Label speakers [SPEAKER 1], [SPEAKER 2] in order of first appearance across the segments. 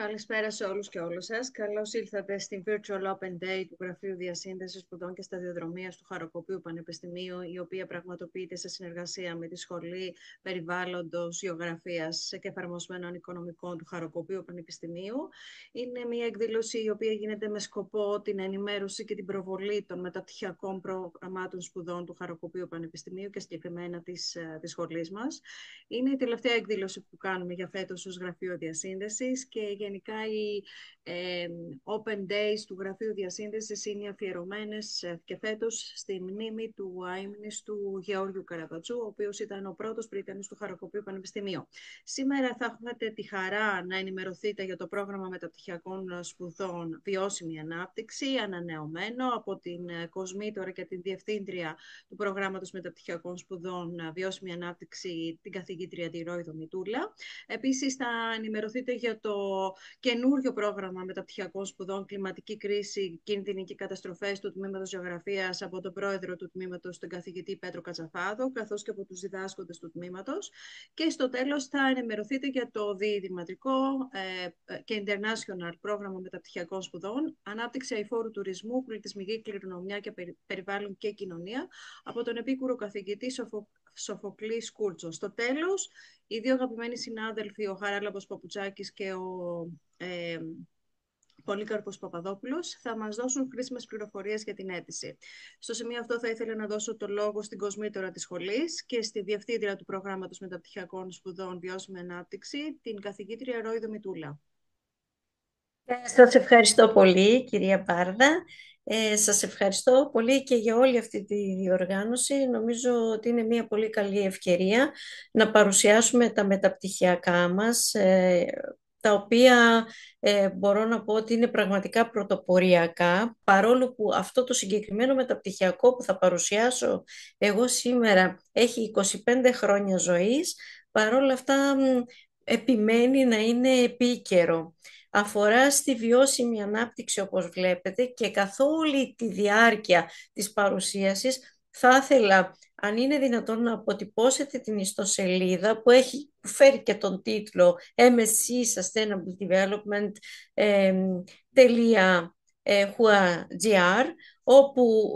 [SPEAKER 1] Καλησπέρα σε όλους και όλες σας. Καλώς ήλθατε στην Virtual Open Day του Γραφείου Διασύνδεσης Σπουδών και Σταδιοδρομίας του Χαροκοπείου Πανεπιστημίου, η οποία πραγματοποιείται σε συνεργασία με τη Σχολή Περιβάλλοντος, Γεωγραφίας και Εφαρμοσμένων Οικονομικών του Χαροκοπείου Πανεπιστημίου. Είναι μια εκδήλωση η οποία γίνεται με σκοπό την ενημέρωση και την προβολή των μεταπτυχιακών προγραμμάτων σπουδών του Χαροκοπείου Πανεπιστημίου και συγκεκριμένα της σχολής μας. Είναι η τελευταία εκδήλωση που κάνουμε για φέτος ως Γραφείο Διασύνδεσης και γενικά οι Open Days του Γραφείου Διασύνδεσης είναι αφιερωμένες και φέτος στη μνήμη του αείμνηστου Γεώργιου Καραπατσού, ο οποίος ήταν ο πρώτος πρίτανης του Χαροκοπείου Πανεπιστημίου. Σήμερα θα έχετε τη χαρά να ενημερωθείτε για το πρόγραμμα μεταπτυχιακών σπουδών Βιώσιμη Ανάπτυξη, ανανεωμένο από την Κοσμήτωρα και την Διευθύντρια του Προγράμματος Μεταπτυχιακών Σπουδών Βιώσιμη Ανάπτυξη, την καθηγήτρια τη Ρόιδο Μητούλα. Επίσης, θα ενημερωθείτε για το καινούριο πρόγραμμα μεταπτυχιακών σπουδών Κλιματική Κρίση, Κίνδυνοι και Καταστροφές του Τμήματος Γεωγραφίας από τον πρόεδρο του Τμήματος, τον καθηγητή Πέτρο Κατσαφάδο, καθώς και από τους διδάσκοντες του Τμήματος. Και στο τέλος θα ενημερωθείτε για το διειδηματικό και international πρόγραμμα μεταπτυχιακών σπουδών Ανάπτυξη αειφόρου τουρισμού, πολιτισμική κληρονομιά και περιβάλλον και κοινωνία από τον επίκουρο καθηγητή Σοφοκλή Σκούρτσο. Στο τέλος, οι δύο αγαπημένοι συνάδελφοι, ο Χαράλαμπος Παπουτσάκης και ο Πολύκαρπος Παπαδόπουλος, θα μας δώσουν χρήσιμες πληροφορίες για την αίτηση. Στο σημείο αυτό θα ήθελα να δώσω το λόγο στην κοσμήτωρα της σχολής και στη διευθύντρια του προγράμματος μεταπτυχιακών σπουδών Βιώσιμη Ανάπτυξη, την καθηγήτρια Ρόιδο Μητούλα.
[SPEAKER 2] Σας ευχαριστώ πολύ, κυρία Πάρδα. Σας ευχαριστώ πολύ και για όλη αυτή τη διοργάνωση. Νομίζω ότι είναι μια πολύ καλή ευκαιρία να παρουσιάσουμε τα μεταπτυχιακά μας, τα οποία μπορώ να πω ότι είναι πραγματικά πρωτοποριακά, παρόλο που αυτό το συγκεκριμένο μεταπτυχιακό που θα παρουσιάσω εγώ σήμερα έχει 25 χρόνια ζωής, παρόλα αυτά επιμένει να είναι επίκαιρο. Αφορά στη βιώσιμη ανάπτυξη, όπως βλέπετε, και καθ' όλη τη διάρκεια της παρουσίασης θα ήθελα, αν είναι δυνατόν, να αποτυπώσετε την ιστοσελίδα που φέρει και τον τίτλο MSc Sustainable Development .gr, όπου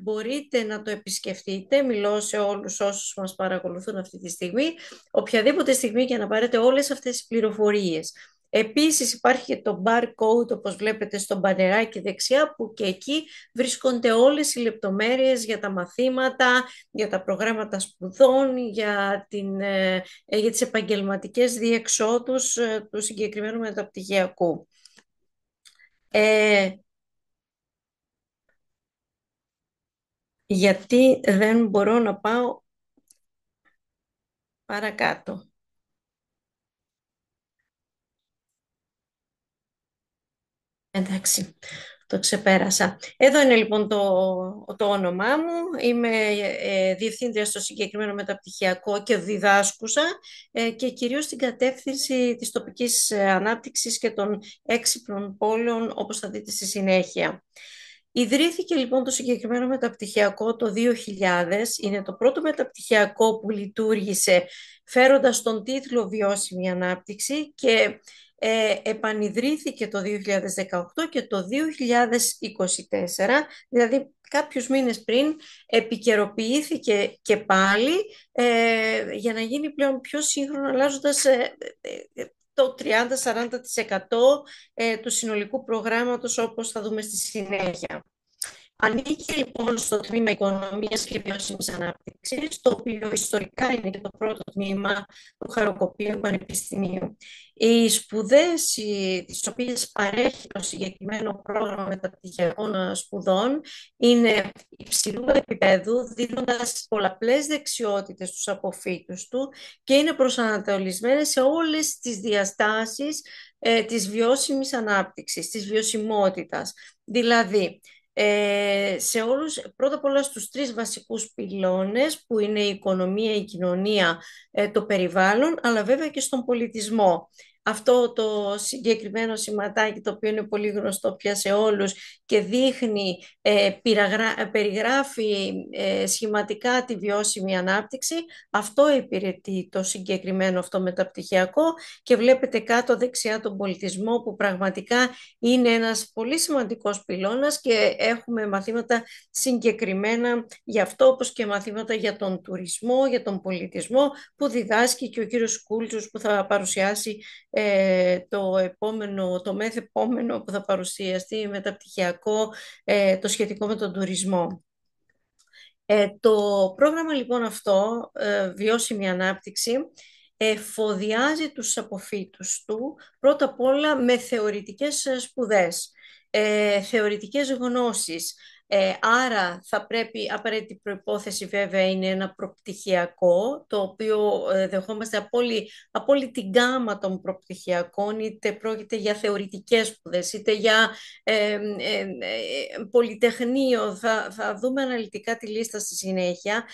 [SPEAKER 2] μπορείτε να το επισκεφτείτε. Μιλώ σε όλους όσους μας παρακολουθούν αυτή τη στιγμή, οποιαδήποτε στιγμή, για να πάρετε όλες αυτές τις πληροφορίες. Επίσης υπάρχει και το barcode, όπως βλέπετε στο μπανεράκι δεξιά, που και εκεί βρίσκονται όλες οι λεπτομέρειες για τα μαθήματα, για τα προγράμματα σπουδών, για τις επαγγελματικές διεξόδους του συγκεκριμένου μεταπτυχιακού. Γιατί δεν μπορώ να πάω παρακάτω. Εντάξει, το ξεπέρασα. Εδώ είναι λοιπόν το όνομά μου. Είμαι διευθύντρια στο συγκεκριμένο μεταπτυχιακό και διδάσκουσα και κυρίως στην κατεύθυνση της τοπικής ανάπτυξης και των έξυπνων πόλεων, όπως θα δείτε στη συνέχεια. Ιδρύθηκε λοιπόν το συγκεκριμένο μεταπτυχιακό το 2000. Είναι το πρώτο μεταπτυχιακό που λειτουργήσε φέροντας τον τίτλο Βιώσιμη Ανάπτυξη και επανιδρύθηκε το 2018 και το 2024, δηλαδή κάποιους μήνες πριν, επικαιροποιήθηκε και πάλι για να γίνει πλέον πιο σύγχρονο, αλλάζοντας το 30-40% του συνολικού προγράμματος, όπως θα δούμε στη συνέχεια. Ανήκει λοιπόν στο τμήμα Οικονομίας και Βιώσιμης Ανάπτυξης, το οποίο ιστορικά είναι και το πρώτο τμήμα του Χαροκοπείου Πανεπιστημίου. Οι σπουδές τις οποίες παρέχει το συγκεκριμένο πρόγραμμα μεταπτυχιακών σπουδών είναι υψηλού επίπεδου, δίνοντας πολλαπλές δεξιότητες στους αποφύτους του και είναι προσανατολισμένες σε όλες τις διαστάσεις της βιώσιμης ανάπτυξης, της βιωσιμότητας. Δηλαδή, σε όλους, πρώτα απ' όλα στους τρεις βασικούς πυλώνες που είναι η οικονομία, η κοινωνία, το περιβάλλον, αλλά βέβαια και στον πολιτισμό. αυτό το συγκεκριμένο σηματάκι, το οποίο είναι πολύ γνωστό πια σε όλους και δείχνει, περιγράφει σχηματικά τη βιώσιμη ανάπτυξη. Αυτό υπηρετεί το συγκεκριμένο αυτό μεταπτυχιακό, και βλέπετε κάτω δεξιά τον πολιτισμό, που πραγματικά είναι ένας πολύ σημαντικός πυλώνας, και έχουμε μαθήματα συγκεκριμένα γι' αυτό, όπως και μαθήματα για τον τουρισμό, για τον πολιτισμό, που διδάσκει και ο κύριος Κούλτσος, που θα παρουσιάσει το μεθεπόμενο που θα παρουσιαστεί μεταπτυχιακό, το σχετικό με τον τουρισμό. Το πρόγραμμα λοιπόν αυτό, βιώσιμη ανάπτυξη, εφοδιάζει τους αποφύτους του πρώτα απ' όλα με θεωρητικές σπουδές, θεωρητικές γνώσεις. Άρα θα πρέπει, απαραίτητη προϋπόθεση βέβαια είναι ένα προπτυχιακό, το οποίο δεχόμαστε από όλη την γκάμα των προπτυχιακών, είτε πρόκειται για θεωρητικές σπουδές, είτε για πολυτεχνείο. Θα δούμε αναλυτικά τη λίστα στη συνέχεια.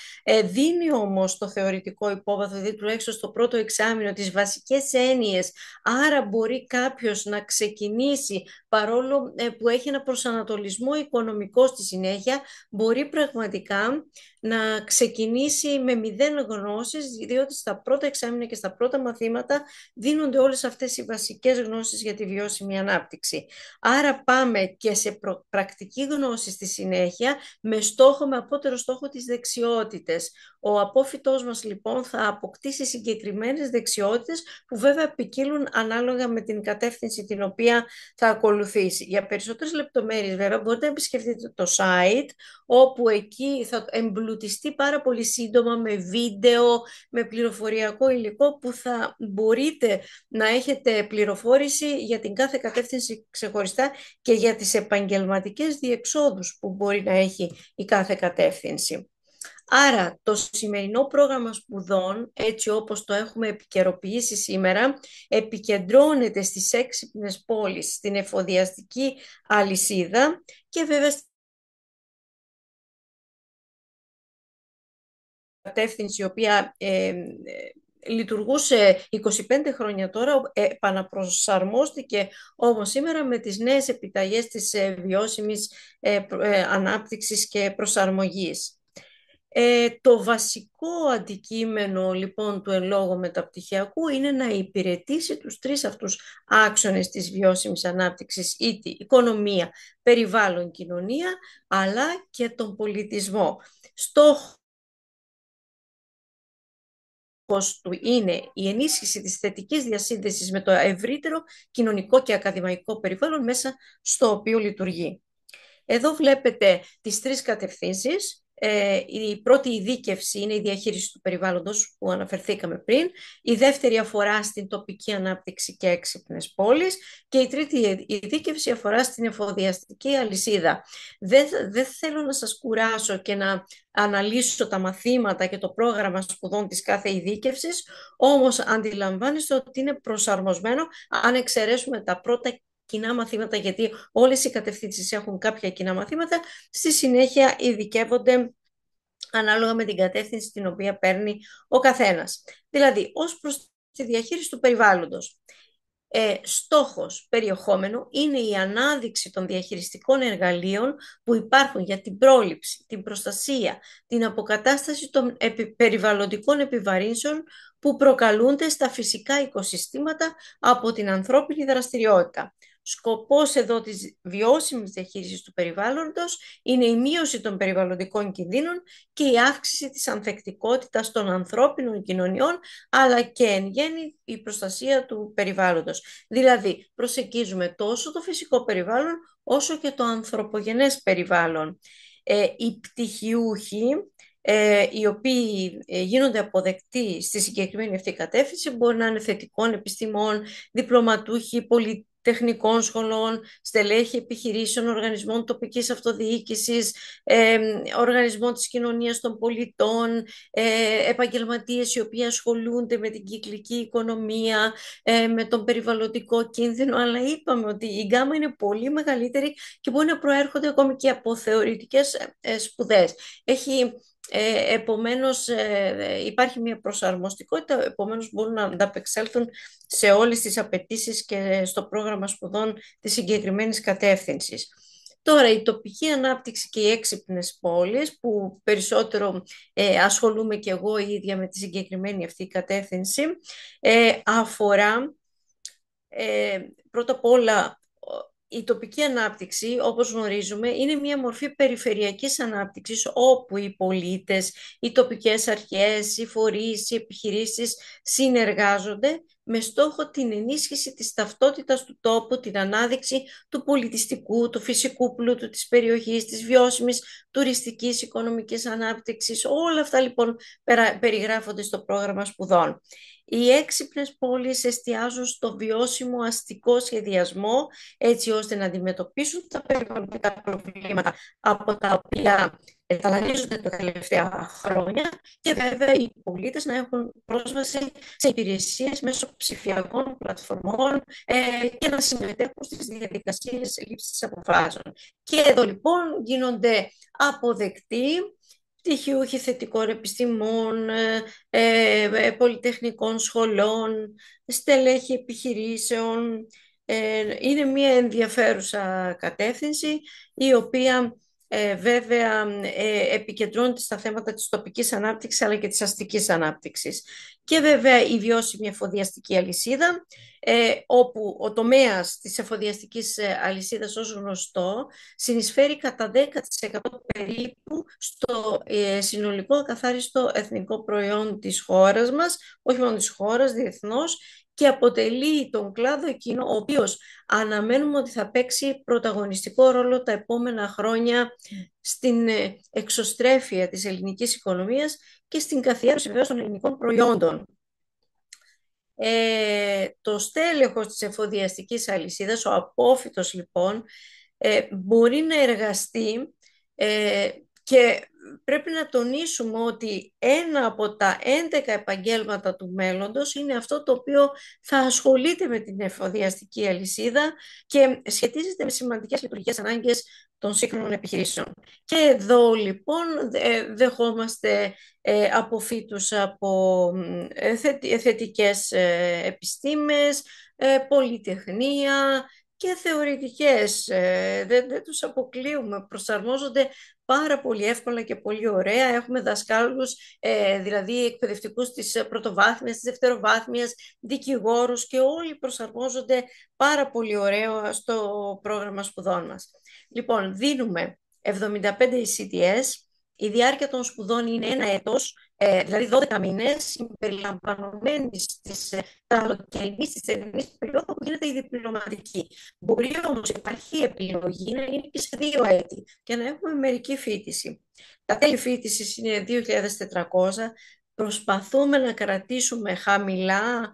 [SPEAKER 2] Δίνει όμως το θεωρητικό υπόβαθρο, δηλαδή τουλάχιστον στο πρώτο εξάμηνο, τις βασικές έννοιες. Άρα μπορεί κάποιος να ξεκινήσει, παρόλο που έχει ένα προσανατολισμό οικονομικό στη συνέχεια, μπορεί πραγματικά να ξεκινήσει με μηδέν γνώσεις, διότι στα πρώτα εξάμηνα και στα πρώτα μαθήματα δίνονται όλες αυτές οι βασικές γνώσεις για τη βιώσιμη ανάπτυξη. Άρα πάμε και σε πρακτική γνώση στη συνέχεια, με απότερο στόχο τις δεξιότητες. Ο απόφοιτός μας λοιπόν θα αποκτήσει συγκεκριμένες δεξιότητες, που βέβαια ποικίλουν ανάλογα με την κατεύθυνση την οποία θα ακολουθήσει. Για περισσότερες λεπτομέρειες βέβαια μπορείτε να επισκεφτείτε το site, όπου εκεί θα εμπλουτιστεί πάρα πολύ σύντομα με βίντεο, με πληροφοριακό υλικό, που θα μπορείτε να έχετε πληροφόρηση για την κάθε κατεύθυνση ξεχωριστά και για τις επαγγελματικές διεξόδους που μπορεί να έχει η κάθε κατεύθυνση. Άρα το σημερινό πρόγραμμα σπουδών, έτσι όπως το έχουμε επικαιροποιήσει σήμερα, επικεντρώνεται στις έξυπνες πόλεις, στην εφοδιαστική αλυσίδα και βέβαια στην κατεύθυνση η οποία λειτουργούσε 25 χρόνια τώρα, επαναπροσαρμόστηκε όμως σήμερα με τις νέες επιταγές της βιώσιμης ανάπτυξης και προσαρμογής. Το βασικό αντικείμενο λοιπόν του εν λόγω μεταπτυχιακού είναι να υπηρετήσει τους τρεις αυτούς άξονες της βιώσιμης ανάπτυξης, είτε οικονομία, περιβάλλον, κοινωνία, αλλά και τον πολιτισμό. Στόχος του είναι η ενίσχυση της θετικής διασύνδεσης με το ευρύτερο κοινωνικό και ακαδημαϊκό περιβάλλον μέσα στο οποίο λειτουργεί. Εδώ βλέπετε τις τρεις κατευθύνσεις. Η πρώτη ειδίκευση είναι η διαχείριση του περιβάλλοντος, που αναφερθήκαμε πριν. Η δεύτερη αφορά στην τοπική ανάπτυξη και έξυπνες πόλεις. Και η τρίτη ειδίκευση αφορά στην εφοδιαστική αλυσίδα. Δεν θέλω να σας κουράσω και να αναλύσω τα μαθήματα και το πρόγραμμα σπουδών της κάθε ειδίκευσης, όμως αντιλαμβάνεστε ότι είναι προσαρμοσμένο, αν εξαιρέσουμε τα πρώτα κοινά μαθήματα, γιατί όλες οι κατευθύνσεις έχουν κάποια κοινά μαθήματα, στη συνέχεια ειδικεύονται ανάλογα με την κατεύθυνση την οποία παίρνει ο καθένας. Δηλαδή, ως προς τη διαχείριση του περιβάλλοντος, στόχος περιεχόμενο είναι η ανάδειξη των διαχειριστικών εργαλείων που υπάρχουν για την πρόληψη, την προστασία, την αποκατάσταση των περιβαλλοντικών επιβαρύνσεων που προκαλούνται στα φυσικά οικοσυστήματα από την ανθρώπινη δραστηριότητα. Σκοπός εδώ της βιώσιμης διαχείρισης του περιβάλλοντος είναι η μείωση των περιβαλλοντικών κινδύνων και η αύξηση της ανθεκτικότητας των ανθρώπινων κοινωνιών, αλλά και εν γέννη η προστασία του περιβάλλοντος. Δηλαδή, προσεγγίζουμε τόσο το φυσικό περιβάλλον όσο και το ανθρωπογενές περιβάλλον. Οι πτυχιούχοι, οι οποίοι γίνονται αποδεκτοί στη συγκεκριμένη αυτή κατεύθυνση, μπορεί να είναι θετικών επιστημών, διπλωματούχοι, τεχνικών σχολών, στελέχη επιχειρήσεων, οργανισμών τοπικής αυτοδιοίκησης, οργανισμών της κοινωνίας των πολιτών, επαγγελματίες οι οποίοι ασχολούνται με την κυκλική οικονομία, με τον περιβαλλοντικό κίνδυνο, αλλά είπαμε ότι η γκάμα είναι πολύ μεγαλύτερη και μπορεί να προέρχονται ακόμη και από θεωρητικές σπουδές. Έχει Επομένως, υπάρχει μια προσαρμοστικότητα, επομένως μπορούν να ανταπεξέλθουν σε όλες τις απαιτήσεις και στο πρόγραμμα σπουδών της συγκεκριμένης κατεύθυνσης. Τώρα, η τοπική ανάπτυξη και οι έξυπνες πόλεις, που περισσότερο ασχολούμαι και εγώ η ίδια με τη συγκεκριμένη αυτή κατεύθυνση, αφορά πρώτα απ' όλα η τοπική ανάπτυξη, όπως γνωρίζουμε, είναι μια μορφή περιφερειακής ανάπτυξης όπου οι πολίτες, οι τοπικές αρχές, οι φορείς, οι επιχειρήσεις συνεργάζονται με στόχο την ενίσχυση της ταυτότητας του τόπου, την ανάδειξη του πολιτιστικού, του φυσικού πλούτου της περιοχής, της βιώσιμης τουριστικής, οικονομικής ανάπτυξης. Όλα αυτά λοιπόν περιγράφονται στο πρόγραμμα σπουδών. Οι έξυπνες πόλεις εστιάζουν στο βιώσιμο αστικό σχεδιασμό έτσι ώστε να αντιμετωπίσουν τα περιβαλλοντικά προβλήματα από τα οποία ταλανίζονται τα τελευταία χρόνια και βέβαια οι πολίτες να έχουν πρόσβαση σε υπηρεσίες μέσω ψηφιακών πλατφορμών και να συμμετέχουν στις διαδικασίες λήψης αποφάσεων. Και εδώ λοιπόν γίνονται αποδεκτοί πτυχιούχοι θετικών επιστημών, πολυτεχνικών σχολών, στελέχη επιχειρήσεων. Είναι μια ενδιαφέρουσα κατεύθυνση η οποία βέβαια επικεντρώνεται στα θέματα της τοπικής ανάπτυξης αλλά και της αστικής ανάπτυξης. Και βέβαια η βιώσιμη εφοδιαστική αλυσίδα, όπου ο τομέας της εφοδιαστικής αλυσίδας ως γνωστό συνεισφέρει κατά 10% περίπου στο συνολικό ακαθάριστο εθνικό προϊόν της χώρας μας, όχι μόνο της χώρας, διεθνώς, και αποτελεί τον κλάδο εκείνο ο οποίος αναμένουμε ότι θα παίξει πρωταγωνιστικό ρόλο τα επόμενα χρόνια στην εξωστρέφεια της ελληνικής οικονομίας και στην καθιέρωση βεβαίως των ελληνικών προϊόντων. Το στέλεχος της εφοδιαστικής αλυσίδας, ο απόφυτος λοιπόν, μπορεί να εργαστεί και πρέπει να τονίσουμε ότι ένα από τα 11 επαγγέλματα του μέλλοντος είναι αυτό το οποίο θα ασχολείται με την εφοδιαστική αλυσίδα και σχετίζεται με σημαντικές λειτουργικές ανάγκες των σύγχρονων επιχειρήσεων. Και εδώ λοιπόν δεχόμαστε αποφύτους από θετικές επιστήμες, πολυτεχνία και θεωρητικές. Δεν τους αποκλείουμε, προσαρμόζονται πάρα πολύ εύκολα και πολύ ωραία. Έχουμε δασκάλους, δηλαδή εκπαιδευτικούς της πρωτοβάθμιας, της δευτεροβάθμιας, δικηγόρους και όλοι προσαρμόζονται πάρα πολύ ωραία στο πρόγραμμα σπουδών μας. Λοιπόν, δίνουμε 75 ECTS, η διάρκεια των σπουδών είναι 1 έτος, δηλαδή 12 μήνες, συμπεριλαμβανομένης της καλοκαιρινής, της θερινής περίοδου που γίνεται η διπλωματική. Μπορεί όμως υπάρχει επιλογή να είναι και σε 2 έτη και να έχουμε μερική φοιτηση. Τα τέλη φοιτησης είναι 2.400. Προσπαθούμε να κρατήσουμε χαμηλά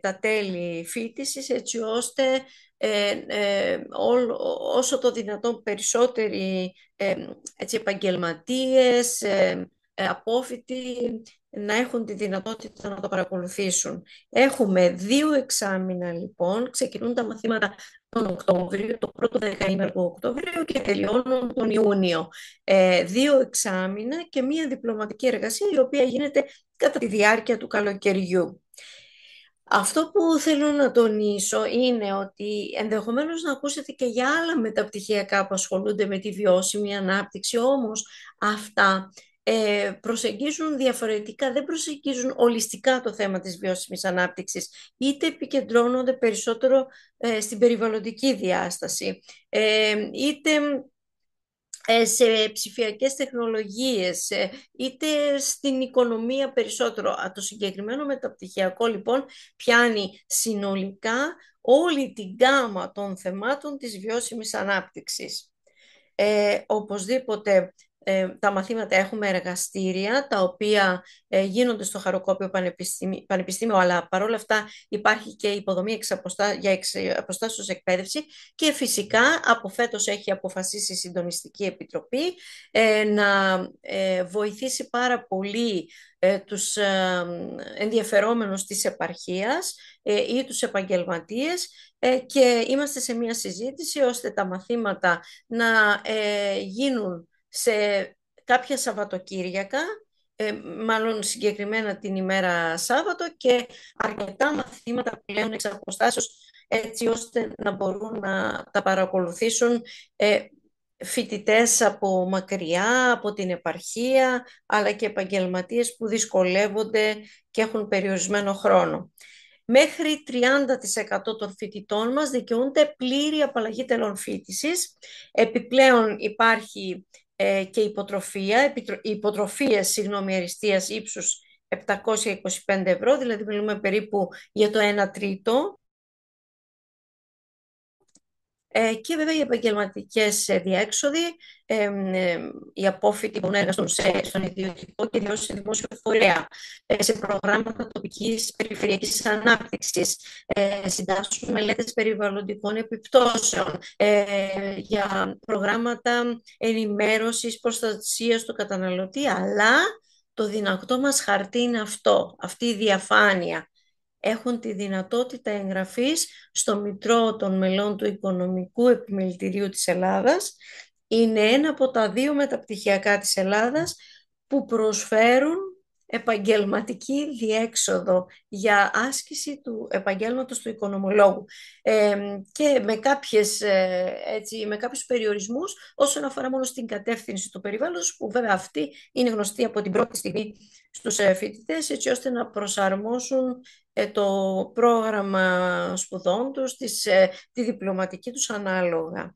[SPEAKER 2] τα τέλη φοιτησης έτσι ώστε όσο το δυνατόν περισσότεροι επαγγελματίες, απόφοιτοι να έχουν τη δυνατότητα να το παρακολουθήσουν. Έχουμε 2 εξάμηνα λοιπόν, ξεκινούν τα μαθήματα τον Οκτώβριο, το πρώτο δεκαήμερο του Οκτωβρίου και τελειώνουν τον Ιούνιο. 2 εξάμηνα και μία διπλωματική εργασία η οποία γίνεται κατά τη διάρκεια του καλοκαιριού. Αυτό που θέλω να τονίσω είναι ότι ενδεχομένως να ακούσετε και για άλλα μεταπτυχιακά που ασχολούνται με τη βιώσιμη ανάπτυξη, όμως αυτά προσεγγίζουν διαφορετικά, δεν προσεγγίζουν ολιστικά το θέμα της βιώσιμης ανάπτυξης, είτε επικεντρώνονται περισσότερο στην περιβαλλοντική διάσταση, είτε σε ψηφιακές τεχνολογίες, είτε στην οικονομία περισσότερο. Το συγκεκριμένο μεταπτυχιακό λοιπόν πιάνει συνολικά όλη την γκάμα των θεμάτων της βιώσιμης ανάπτυξης. Οπωσδήποτε τα μαθήματα έχουμε εργαστήρια τα οποία γίνονται στο Χαροκόπιο Πανεπιστήμιο, αλλά παρόλα αυτά υπάρχει και υποδομή για εξ αποστάσεως εκπαίδευση και φυσικά από φέτος έχει αποφασίσει η Συντονιστική Επιτροπή να βοηθήσει πάρα πολύ τους ενδιαφερόμενους της επαρχίας ή τους επαγγελματίες και είμαστε σε μια συζήτηση ώστε τα μαθήματα να γίνουν σε κάποια Σαββατοκύριακα, μάλλον συγκεκριμένα την ημέρα Σάββατο, και αρκετά μαθήματα πλέον εξ αποστάσεως, έτσι ώστε να μπορούν να τα παρακολουθήσουν φοιτητές από μακριά, από την επαρχία, αλλά και επαγγελματίες που δυσκολεύονται και έχουν περιορισμένο χρόνο. Μέχρι 30% των φοιτητών μας δικαιούνται πλήρη απαλλαγή τελών φοιτησης. Επιπλέον υπάρχει και υποτροφίες, αριστείας ύψους 725 ευρώ, δηλαδή μιλούμε περίπου για το 1 τρίτο. Και βέβαια οι επαγγελματικές διέξοδοι, οι απόφοιτοι μπορούν να εργαστούν στον ιδιωτικό και σε δημόσιο φορέα, σε προγράμματα τοπικής περιφερειακής ανάπτυξης, συντάσσουν μελέτες περιβαλλοντικών επιπτώσεων, για προγράμματα ενημέρωσης, προστασίας του καταναλωτή, αλλά το δυνατό μας χαρτί είναι αυτή η διαφάνεια. Έχουν τη δυνατότητα εγγραφής στο Μητρό των Μελών του Οικονομικού Επιμελητηρίου της Ελλάδας. Είναι ένα από τα 2 μεταπτυχιακά της Ελλάδας που προσφέρουν επαγγελματική διέξοδο για άσκηση του επαγγέλματος του οικονομολόγου, και με κάποιους περιορισμούς όσον αφορά μόνο στην κατεύθυνση του περιβάλλοντος, που βέβαια αυτή είναι γνωστή από την πρώτη στιγμή στους φοιτητές, έτσι ώστε να προσαρμόσουν το πρόγραμμα σπουδών τους, τη διπλωματική τους ανάλογα.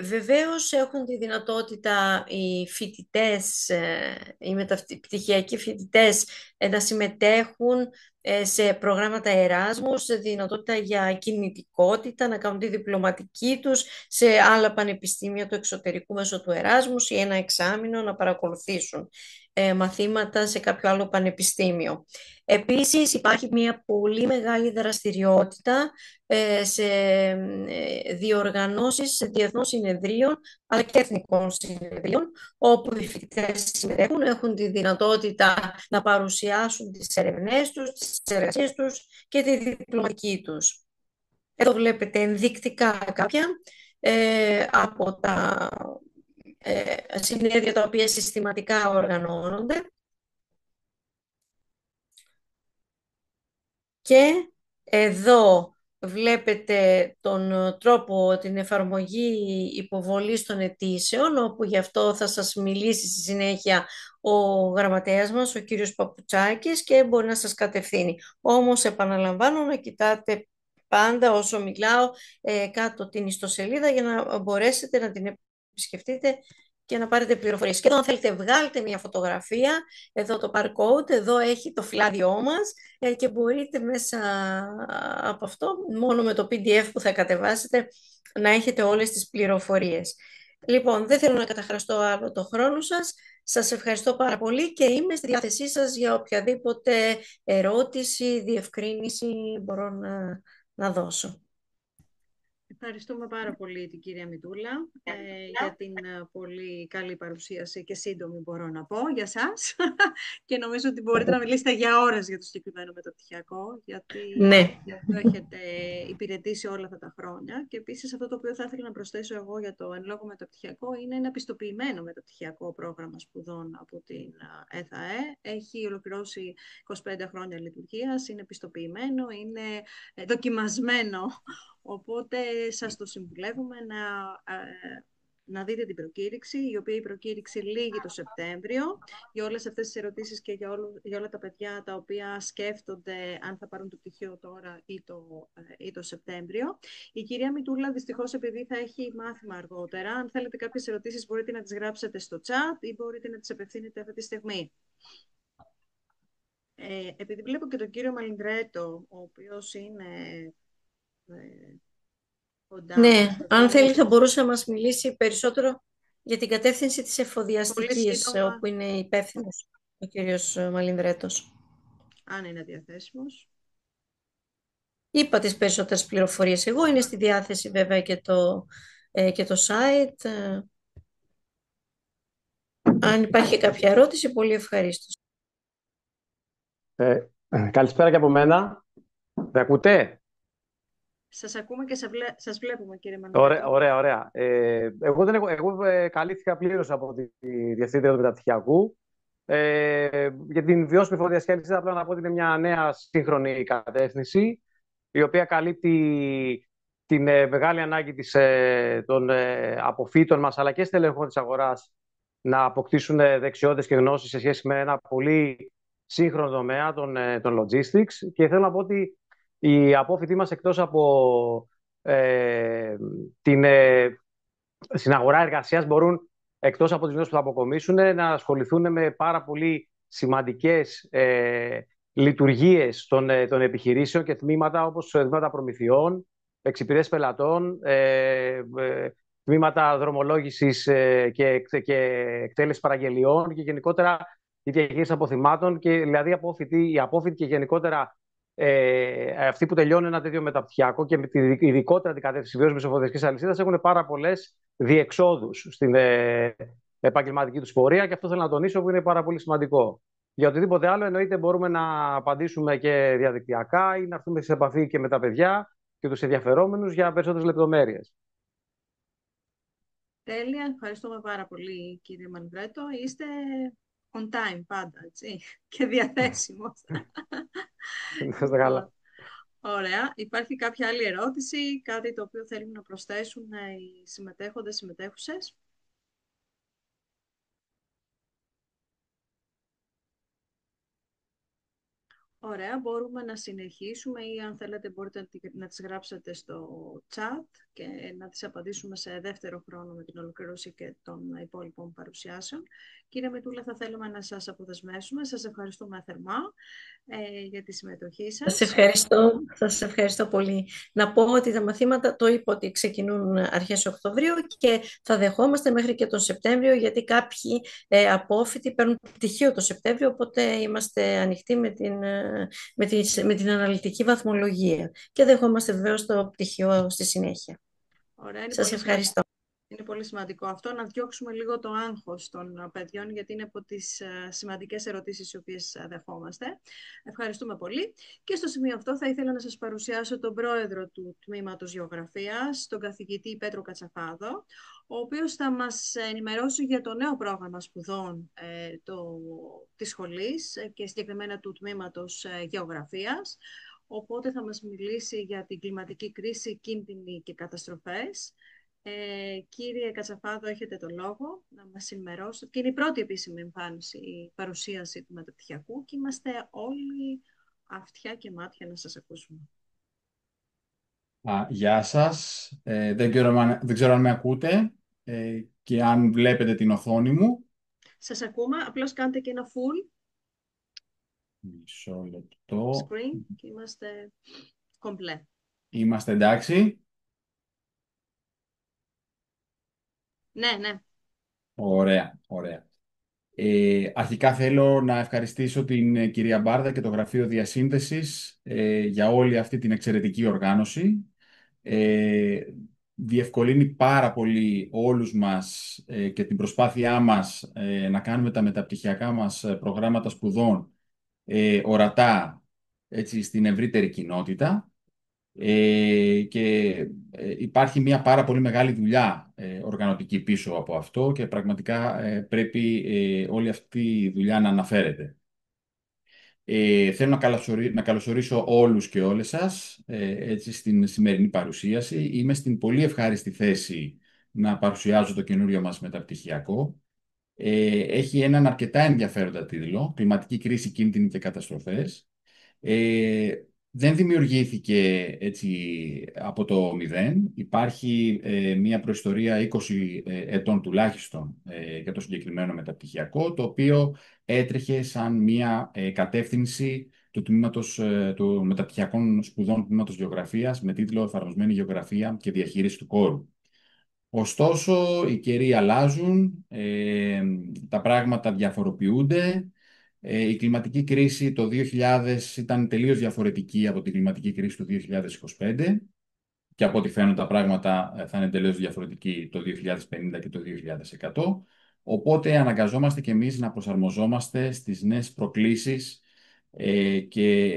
[SPEAKER 2] Βεβαίως έχουν τη δυνατότητα οι φοιτητές, οι μεταπτυχιακοί φοιτητές, να συμμετέχουν σε προγράμματα Εράσμου, σε δυνατότητα για κινητικότητα, να κάνουν τη διπλωματική τους σε άλλα πανεπιστήμια του εξωτερικού μέσω του Εράσμου ή ένα εξάμηνο να παρακολουθήσουν μαθήματα σε κάποιο άλλο πανεπιστήμιο. Επίσης υπάρχει μια πολύ μεγάλη δραστηριότητα σε διοργανώσεις διεθνών συνεδρίων αλλά και εθνικών συνεδρίων, όπου οι φοιτητές συμμετέχουν, έχουν τη δυνατότητα να παρουσιάσουν τις ερευνές τους, τις εργασίες τους και τη διπλωματική τους. Εδώ βλέπετε ενδεικτικά κάποια από τα συνέδρια τα οποία συστηματικά οργανώνονται. Και εδώ βλέπετε τον τρόπο, την εφαρμογή υποβολής των αιτήσεων, όπου γι' αυτό θα σας μιλήσει στη συνέχεια ο γραμματέας μας, ο κύριος Παπουτσάκης, και μπορεί να σας κατευθύνει. Όμως επαναλαμβάνω να κοιτάτε πάντα όσο μιλάω κάτω την ιστοσελίδα για να μπορέσετε να την επισκεφτείτε και να πάρετε πληροφορίες. Και εδώ αν θέλετε βγάλτε μια φωτογραφία, εδώ το barcode, εδώ έχει το φυλάδιό μας και μπορείτε μέσα από αυτό, μόνο με το PDF που θα κατεβάσετε, να έχετε όλες τις πληροφορίες. Λοιπόν, δεν θέλω να καταχραστώ άλλο το χρόνο σας. Σας ευχαριστώ πάρα πολύ και είμαι στη διάθεσή σας για οποιαδήποτε ερώτηση, διευκρίνηση μπορώ να δώσω.
[SPEAKER 1] Ευχαριστούμε πάρα πολύ την κυρία Μητούλα για την πολύ καλή παρουσίαση και σύντομη, μπορώ να πω, για σας. Και νομίζω ότι μπορείτε να μιλήσετε για ώρες για το συγκεκριμένο μεταπτυχιακό, γιατί
[SPEAKER 2] Ναι.
[SPEAKER 1] το έχετε υπηρετήσει όλα αυτά τα χρόνια. Και επίσης αυτό το οποίο θα ήθελα να προσθέσω εγώ για το εν λόγω μεταπτυχιακό είναι ένα πιστοποιημένο μεταπτυχιακό πρόγραμμα σπουδών από την ΕΘΑΕ. Έχει ολοκληρώσει 25 χρόνια λειτουργίας, είναι πιστοποιημένο, είναι δοκιμασμένο. Οπότε σας το συμβουλεύουμε να δείτε την προκήρυξη, η οποία η προκήρυξη λήγει το Σεπτέμβριο, για όλες αυτές τις ερωτήσεις και για όλα τα παιδιά τα οποία σκέφτονται αν θα πάρουν το πτυχίο τώρα ή το Σεπτέμβριο. Η κυρία Μητούλα δυστυχώς, επειδή θα έχει μάθημα αργότερα, αν θέλετε κάποιες ερωτήσεις μπορείτε να τις γράψετε στο chat ή μπορείτε να τις απευθύνετε αυτή τη στιγμή. Επειδή βλέπω και τον κύριο Μαλιντρέτο, ο οποίος είναι κοντά.
[SPEAKER 2] Ναι, αν θέλει θα μπορούσε να μας μιλήσει περισσότερο για την κατεύθυνση της εφοδιαστικής, όπου είναι υπεύθυνος ο κύριος Μαλινδρέτος.
[SPEAKER 1] Αν είναι διαθέσιμος.
[SPEAKER 2] Είπα τις περισσότερες πληροφορίες. Εγώ είναι στη διάθεση βέβαια και το site. Αν υπάρχει κάποια ερώτηση, πολύ ευχαρίστως.
[SPEAKER 3] Καλησπέρα και από μένα. Με ακούτε?
[SPEAKER 1] Σας ακούμε και σας βλέπουμε, κύριε
[SPEAKER 3] Ωραία,
[SPEAKER 1] Μανδρέτο.
[SPEAKER 3] ωραία, ωραία. Εγώ καλύφθηκα πλήρως από τη Διευθύντρια του Μεταπτυχιακού. Για την βιώσιμη φοροδιασχέτιση, απλά να πω ότι είναι μια νέα σύγχρονη κατεύθυνση, η οποία καλύπτει την μεγάλη ανάγκη των αποφύτων μας, αλλά και στελεχών της αγοράς, να αποκτήσουν δεξιότητες και γνώσεις σε σχέση με ένα πολύ σύγχρονο τομέα, των logistics. Και θέλω να πω ότι οι απόφοιτοι μας, εκτός από ε, την, στην αγορά εργασίας, μπορούν, εκτός από τις γνώσεις που θα αποκομίσουν, να ασχοληθούν με πάρα πολύ σημαντικές λειτουργίες των επιχειρήσεων και τμήματα, όπως τμήματα προμηθειών, εξυπηρέτησης πελατών, τμήματα δρομολόγησης και εκτέλεσης παραγγελιών, και γενικότερα η διαχείριση αποθυμάτων. Και δηλαδή οι απόφοιτοι και γενικότερα αυτοί που τελειώνουν ένα τέτοιο μεταπτυχιακό και με ειδικότερα την κατεύθυνση βιώσιμης εφοδιαστικής αλυσίδας, έχουν πάρα πολλές διεξόδους στην επαγγελματική του πορεία, και αυτό θέλω να τονίσω, που είναι πάρα πολύ σημαντικό. Για οτιδήποτε άλλο, εννοείται μπορούμε να απαντήσουμε και διαδικτυακά ή να έρθουμε σε επαφή και με τα παιδιά και τους ενδιαφερόμενους για περισσότερες λεπτομέρειες.
[SPEAKER 1] Τέλεια, ευχαριστούμε πάρα πολύ, κύριε Μανδρέτο. Είστε on time πάντα, έτσι, και διαθέσιμος.
[SPEAKER 3] Να είστε καλά.
[SPEAKER 1] Ωραία. Υπάρχει κάποια άλλη ερώτηση, κάτι το οποίο θέλουν να προσθέσουν οι συμμετέχοντες, συμμετέχουσες? Ωραία, μπορούμε να συνεχίσουμε, ή αν θέλετε μπορείτε να τις γράψετε στο chat και να τις απαντήσουμε σε δεύτερο χρόνο με την ολοκλήρωση και των υπόλοιπων παρουσιάσεων. Κύριε Μητούλα, θα θέλουμε να σας αποδεσμεύσουμε. Σας ευχαριστούμε θερμά για τη συμμετοχή σας.
[SPEAKER 2] Σας ευχαριστώ πολύ. Να πω ότι τα μαθήματα, το είπα, ότι ξεκινούν αρχές Οκτωβρίου και θα δεχόμαστε μέχρι και τον Σεπτέμβριο, γιατί κάποιοι απόφοιτοι παίρνουν πτυχίο το Σεπτέμβριο, οπότε είμαστε ανοιχτοί με την αναλυτική βαθμολογία και δεχόμαστε βεβαίως το πτυχίο στη συνέχεια.
[SPEAKER 1] Ωραία,
[SPEAKER 2] σας ευχαριστώ.
[SPEAKER 1] Είναι πολύ σημαντικό αυτό, να διώξουμε λίγο το άγχος των παιδιών, γιατί είναι από τις σημαντικές ερωτήσεις οι οποίες δεχόμαστε. Ευχαριστούμε πολύ. Και στο σημείο αυτό θα ήθελα να σας παρουσιάσω τον πρόεδρο του Τμήματος Γεωγραφίας, τον καθηγητή Πέτρο Κατσαφάδο, ο οποίος θα μας ενημερώσει για το νέο πρόγραμμα σπουδών της σχολής και συγκεκριμένα του Τμήματος Γεωγραφίας. Οπότε θα μας μιλήσει για την κλιματική κρίση, κίνδυνοι και καταστροφές. Κύριε Κατσαφάδο, έχετε το λόγο να μας ενημερώσετε. Και είναι η πρώτη επίσημη εμφάνιση, η παρουσίαση του μεταπτυχιακού, και είμαστε όλοι αυτιά και μάτια να σας ακούσουμε.
[SPEAKER 4] Γεια σας. Δεν ξέρω αν με ακούτε και αν βλέπετε την οθόνη μου.
[SPEAKER 1] Σας ακούμε, απλώς κάντε και ένα full
[SPEAKER 4] Μισό λεπτό.
[SPEAKER 1] screen και είμαστε κομπλέ.
[SPEAKER 4] Είμαστε εντάξει?
[SPEAKER 1] Ναι.
[SPEAKER 4] Ωραία, ωραία. Αρχικά θέλω να ευχαριστήσω την κυρία Μπάρδα και το Γραφείο Διασύνδεσης για όλη αυτή την εξαιρετική οργάνωση. Διευκολύνει πάρα πολύ όλους μας και την προσπάθειά μας να κάνουμε τα μεταπτυχιακά μας προγράμματα σπουδών ορατά, έτσι, στην ευρύτερη κοινότητα. Και υπάρχει μια πάρα πολύ μεγάλη δουλειά οργανωτική πίσω από αυτό, και πραγματικά πρέπει όλη αυτή η δουλειά να αναφέρεται. Θέλω να καλωσορίσω όλους και όλες σας έτσι, στην σημερινή παρουσίαση. Είμαι στην πολύ ευχάριστη θέση να παρουσιάζω το καινούριο μας μεταπτυχιακό. Έχει έναν αρκετά ενδιαφέροντα τίτλο: «Κλιματική κρίση, κίνδυνοι και καταστροφές». Δεν δημιουργήθηκε έτσι από το μηδέν. Υπάρχει μια προϊστορία 20 ετών τουλάχιστον για το συγκεκριμένο μεταπτυχιακό, το οποίο έτρεχε σαν μια κατεύθυνση του τμήματος του μεταπτυχιακών σπουδών του Τμήματος Γεωγραφίας με τίτλο «Εφαρμοσμένη Γεωγραφία και Διαχείριση του Κόρου». Ωστόσο, οι καιροί αλλάζουν, τα πράγματα διαφοροποιούνται. Η κλιματική κρίση το 2000 ήταν τελείως διαφορετική από την κλιματική κρίση του 2025, και από ό,τι φαίνονται τα πράγματα θα είναι τελείως διαφορετική το 2050 και το 2100. Οπότε αναγκαζόμαστε και εμείς να προσαρμοζόμαστε στις νέες προκλήσεις Και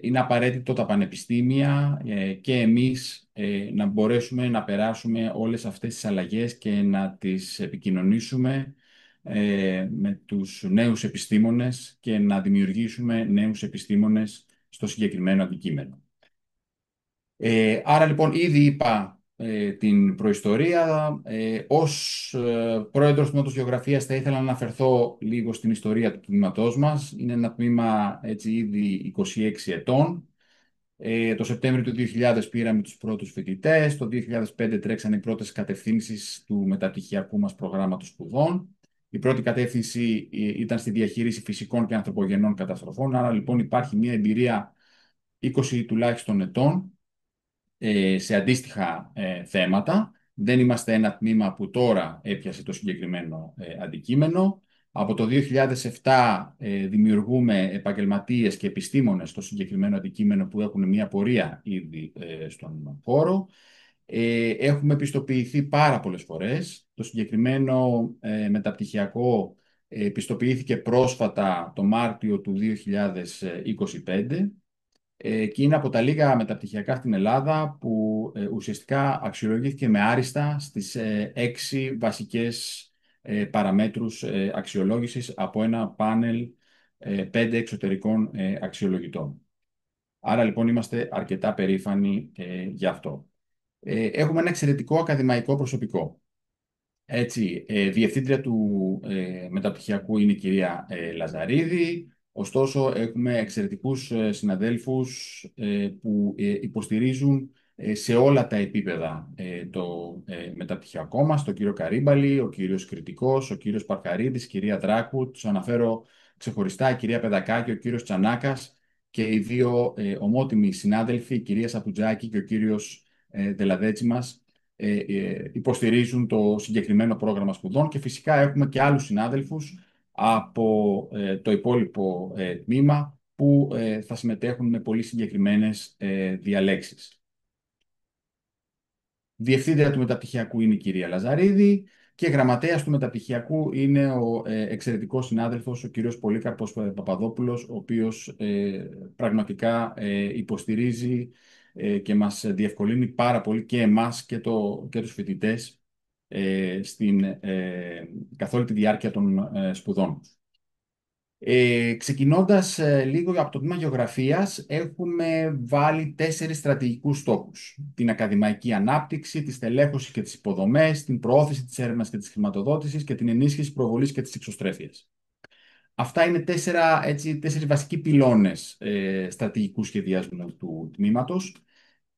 [SPEAKER 4] είναι απαραίτητο τα πανεπιστήμια και εμείς να μπορέσουμε να περάσουμε όλες αυτές τις αλλαγές και να τις επικοινωνήσουμε με τους νέους επιστήμονες και να δημιουργήσουμε νέους επιστήμονες στο συγκεκριμένο αντικείμενο. Άρα λοιπόν ήδη είπα την προϊστορία. Ως πρόεδρος του Τμήματος Γεωγραφίας θα ήθελα να αναφερθώ λίγο στην ιστορία του τμήματός μας. Είναι ένα τμήμα έτσι ήδη 26 ετών. Το Σεπτέμβριο του 2000 πήραμε τους πρώτους φοιτητές. Το 2005 τρέξαν οι πρώτες κατευθύνσεις του μεταπτυχιακού μας προγράμματος σπουδών. Η πρώτη κατεύθυνση ήταν στη διαχείριση φυσικών και ανθρωπογενών καταστροφών. Άρα λοιπόν υπάρχει μια εμπειρία 20 τουλάχιστον ετών σε αντίστοιχα θέματα. Δεν είμαστε ένα τμήμα που τώρα έπιασε το συγκεκριμένο αντικείμενο. Από το 2007 δημιουργούμε επαγγελματίες και επιστήμονες στο συγκεκριμένο αντικείμενο που έχουν μια πορεία ήδη στον χώρο. Έχουμε πιστοποιηθεί πάρα πολλές φορές. Το συγκεκριμένο μεταπτυχιακό πιστοποιήθηκε πρόσφατα το Μάρτιο του 2025. Και είναι από τα λίγα μεταπτυχιακά στην Ελλάδα που ουσιαστικά αξιολογήθηκε με άριστα στις 6 βασικές παραμέτρους αξιολόγησης από ένα πάνελ 5 εξωτερικών αξιολογητών. Άρα λοιπόν είμαστε αρκετά περήφανοι γι' αυτό. Έχουμε ένα εξαιρετικό ακαδημαϊκό προσωπικό. Έτσι, διευθύντρια του μεταπτυχιακού είναι η κυρία Λαζαρίδη. Ωστόσο, έχουμε εξαιρετικούς συναδέλφους που υποστηρίζουν σε όλα τα επίπεδα το μεταπτυχιακό μας, τον κύριο Καρύμπαλη, ο κύριος Κρητικός, ο κύριος Παρκαρίδης, η κυρία Δράκου. Τους αναφέρω ξεχωριστά, η κυρία Πεδακάκη, ο κύριος Τσανάκας και οι δύο ομότιμοι συνάδελφοι, η κυρία Σαπουτζάκη και ο κύριος Δελαδέτσι μας, υποστηρίζουν το συγκεκριμένο πρόγραμμα σπουδών και φυσικά έχουμε και άλλους συνάδελφους από το υπόλοιπο τμήμα που θα συμμετέχουν με πολύ συγκεκριμένες διαλέξεις. Διευθύντρια του μεταπτυχιακού είναι η κυρία Λαζαρίδη και γραμματέας του μεταπτυχιακού είναι ο εξαιρετικός συνάδελφος, ο κύριος Πολύκαρπος Παπαδόπουλος, ο οποίος πραγματικά υποστηρίζει και μας διευκολύνει πάρα πολύ και εμάς και τους φοιτητές καθ' όλη τη διάρκεια των σπουδών. Ξεκινώντας λίγο από το τμήμα γεωγραφίας, έχουμε βάλει 4 στρατηγικούς στόχους. Την ακαδημαϊκή ανάπτυξη, τη στελέχωση και τις υποδομές, την προώθηση της έρευνας και της χρηματοδότησης και την ενίσχυση της προβολής και της εξωστρέφειας. Αυτά είναι 4 βασικοί πυλώνες στρατηγικού σχεδιασμού του τμήματος.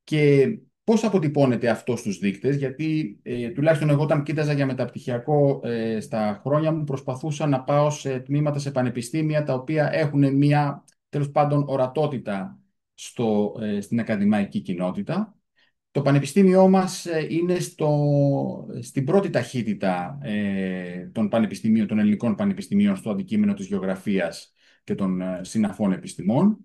[SPEAKER 4] Και πώς αποτυπώνεται αυτό στους δείκτες, γιατί τουλάχιστον εγώ όταν κοίταζα για μεταπτυχιακό στα χρόνια μου προσπαθούσα να πάω σε τμήματα, σε πανεπιστήμια τα οποία έχουν μια τέλος πάντων ορατότητα στην ακαδημαϊκή κοινότητα. Το πανεπιστήμιό μας είναι στην πρώτη ταχύτητα των πανεπιστημίων, των ελληνικών πανεπιστημίων στο αντικείμενο της γεωγραφίας και των συναφών επιστημών.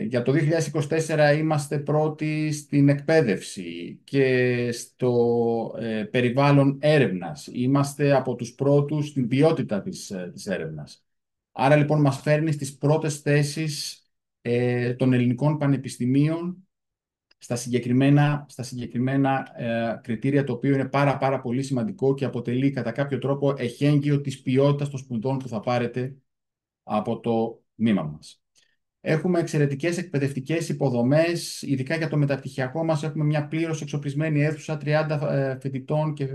[SPEAKER 4] Για το 2024 είμαστε πρώτοι στην εκπαίδευση και στο περιβάλλον έρευνας. Είμαστε από τους πρώτους στην ποιότητα της έρευνας. Άρα λοιπόν μας φέρνει στις πρώτες θέσεις των ελληνικών πανεπιστημίων στα συγκεκριμένα κριτήρια, το οποίο είναι πάρα πολύ σημαντικό και αποτελεί κατά κάποιο τρόπο εχέγγυο της ποιότητας των σπουδών που θα πάρετε από το τμήμα μας. Έχουμε εξαιρετικές εκπαιδευτικές υποδομές, ειδικά για το μεταπτυχιακό μας. Έχουμε μια πλήρως εξοπλισμένη αίθουσα 30 φοιτητών και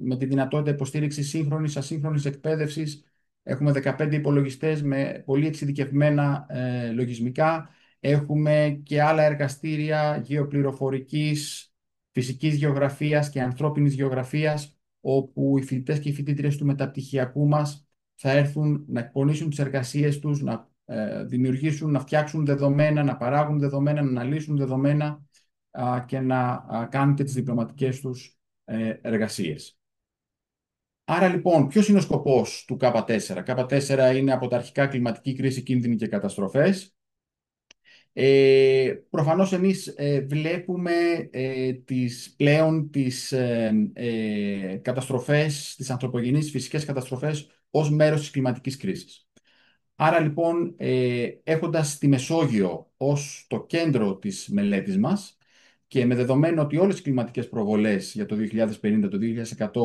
[SPEAKER 4] με τη δυνατότητα υποστήριξης σύγχρονης, ασύγχρονης εκπαίδευσης. Έχουμε 15 υπολογιστές με πολύ εξειδικευμένα λογισμικά. Έχουμε και άλλα εργαστήρια γεωπληροφορικής, φυσικής γεωγραφίας και ανθρώπινης γεωγραφίας, όπου οι φοιτητές και οι φοιτήτριες του μεταπτυχιακού μας θα έρθουν να εκπονήσουν τις εργασίες τους, να δημιουργήσουν, να φτιάξουν δεδομένα, να παράγουν δεδομένα, να αναλύσουν δεδομένα και να κάνουν και τις διπλωματικές τους εργασίες. Άρα λοιπόν, ποιος είναι ο σκοπός του K4? K4 είναι από τα αρχικά κλιματική κρίση, κίνδυνοι και καταστροφές. Προφανώς εμείς βλέπουμε τις καταστροφές, τις ανθρωπογενείς φυσικές καταστροφές ως μέρος της κλιματικής κρίσης. Άρα λοιπόν, έχοντας τη Μεσόγειο ως το κέντρο της μελέτης μας και με δεδομένο ότι όλες οι κλιματικές προβολές για το 2050, το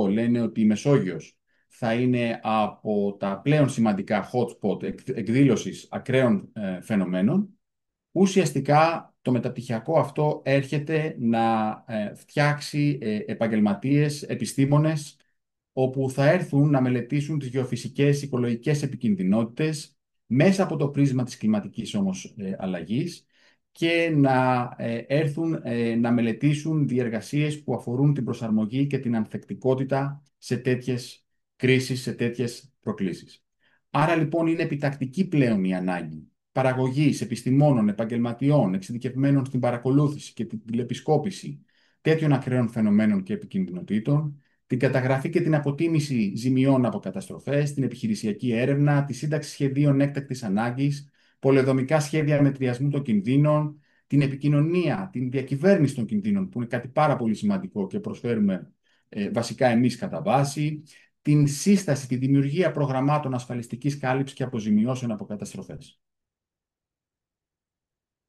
[SPEAKER 4] 2100 λένε ότι η Μεσόγειος θα είναι από τα πλέον σημαντικά hotspot εκδήλωσης ακραίων φαινομένων, ουσιαστικά το μεταπτυχιακό αυτό έρχεται να φτιάξει επαγγελματίες, επιστήμονες, όπου θα έρθουν να μελετήσουν τις γεωφυσικές, οικολογικές επικινδυνότητες μέσα από το πρίσμα της κλιματικής όμως αλλαγής και να έρθουν να μελετήσουν διεργασίες που αφορούν την προσαρμογή και την ανθεκτικότητα σε τέτοιες κρίσεις, σε τέτοιες προκλήσεις. Άρα λοιπόν είναι επιτακτική πλέον η ανάγκη παραγωγής επιστημόνων, επαγγελματιών, εξειδικευμένων στην παρακολούθηση και την τηλεπισκόπηση τέτοιων ακραίων φαινομένων και επικινδυνοτήτων, την καταγραφή και την αποτίμηση ζημιών από καταστροφές, την επιχειρησιακή έρευνα, τη σύνταξη σχεδίων έκτακτης ανάγκης, πολεοδομικά σχέδια μετριασμού των κινδύνων, την επικοινωνία, την διακυβέρνηση των κινδύνων, που είναι κάτι πάρα πολύ σημαντικό και προσφέρουμε βασικά εμείς κατά βάση, την σύσταση, τη δημιουργία προγραμμάτων ασφαλιστικής κάλυψης και αποζημιώσεων από καταστροφές.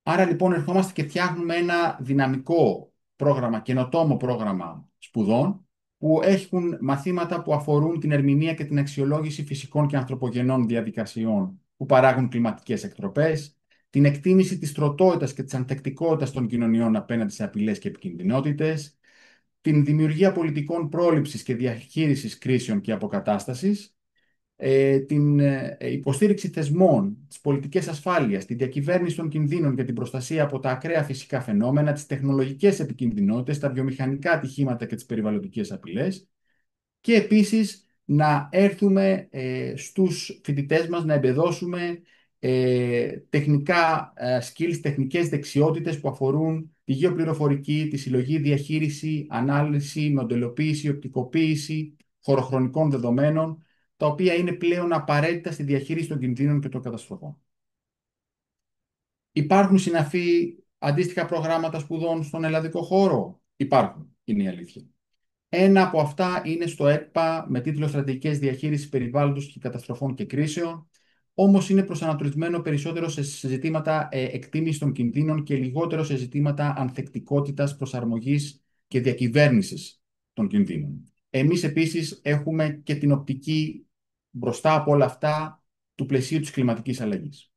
[SPEAKER 4] Άρα λοιπόν ερχόμαστε και φτιάχνουμε ένα δυναμικό πρόγραμμα, καινοτόμο πρόγραμμα σπουδών, που έχουν μαθήματα που αφορούν την ερμηνεία και την αξιολόγηση φυσικών και ανθρωπογενών διαδικασιών που παράγουν κλιματικές εκτροπές, την εκτίμηση της τροτότητας και της ανθεκτικότητας των κοινωνιών απέναντι σε απειλές και επικινδυνότητες, την δημιουργία πολιτικών πρόληψης και διαχείρισης κρίσεων και αποκατάστασης, την υποστήριξη θεσμών, τις πολιτικές ασφάλειας, τη διακυβέρνηση των κινδύνων και την προστασία από τα ακραία φυσικά φαινόμενα, τις τεχνολογικές επικινδυνότητες, τα βιομηχανικά ατυχήματα και τις περιβαλλοντικές απειλές, και επίσης να έρθουμε στους φοιτητές μας να εμπεδώσουμε τεχνικά skills, τεχνικές δεξιότητες που αφορούν τη γεωπληροφορική, τη συλλογή, διαχείριση, ανάλυση, μοντελοποίηση, οπτικοποίηση χωροχρονικών δεδομένων, τα οποία είναι πλέον απαραίτητα στη διαχείριση των κινδύνων και των καταστροφών. Υπάρχουν συναφή αντίστοιχα προγράμματα σπουδών στον ελλαδικό χώρο? Υπάρχουν, είναι η αλήθεια. Ένα από αυτά είναι στο ΕΚΠΑ με τίτλο «Στρατηγικές διαχείρισης περιβάλλοντος και καταστροφών και κρίσεων», όμως είναι προσανατολισμένο περισσότερο σε ζητήματα εκτίμησης των κινδύνων και λιγότερο σε ζητήματα ανθεκτικότητας, προσαρμογής και διακυβέρνησης των κινδύνων. Εμείς επίσης έχουμε και την οπτική μπροστά από όλα αυτά του πλαισίου της κλιματικής αλλαγής.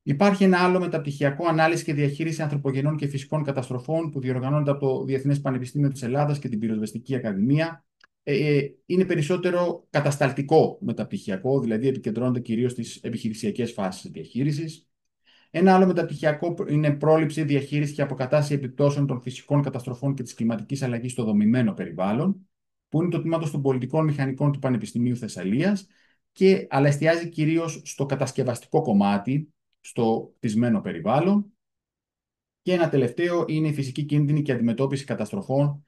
[SPEAKER 4] Υπάρχει ένα άλλο μεταπτυχιακό, ανάλυση και διαχείριση ανθρωπογενών και φυσικών καταστροφών, που διοργανώνεται από το Διεθνές Πανεπιστήμιο της Ελλάδας και την Πυροσβεστική Ακαδημία. Είναι περισσότερο κατασταλτικό μεταπτυχιακό, δηλαδή επικεντρώνεται κυρίως στις επιχειρησιακές φάσεις διαχείρισης. Ένα άλλο μεταπτυχιακό είναι πρόληψη, διαχείριση και αποκατάσταση επιπτώσεων των φυσικών καταστροφών και της κλιματικής αλλαγής στο δομημένο περιβάλλον, που είναι το τμήμα των πολιτικών μηχανικών του Πανεπιστημίου Θεσσαλίας, αλλά εστιάζει κυρίως στο κατασκευαστικό κομμάτι, στο κτισμένο περιβάλλον. Και ένα τελευταίο είναι η φυσική κίνδυνη και αντιμετώπιση καταστροφών,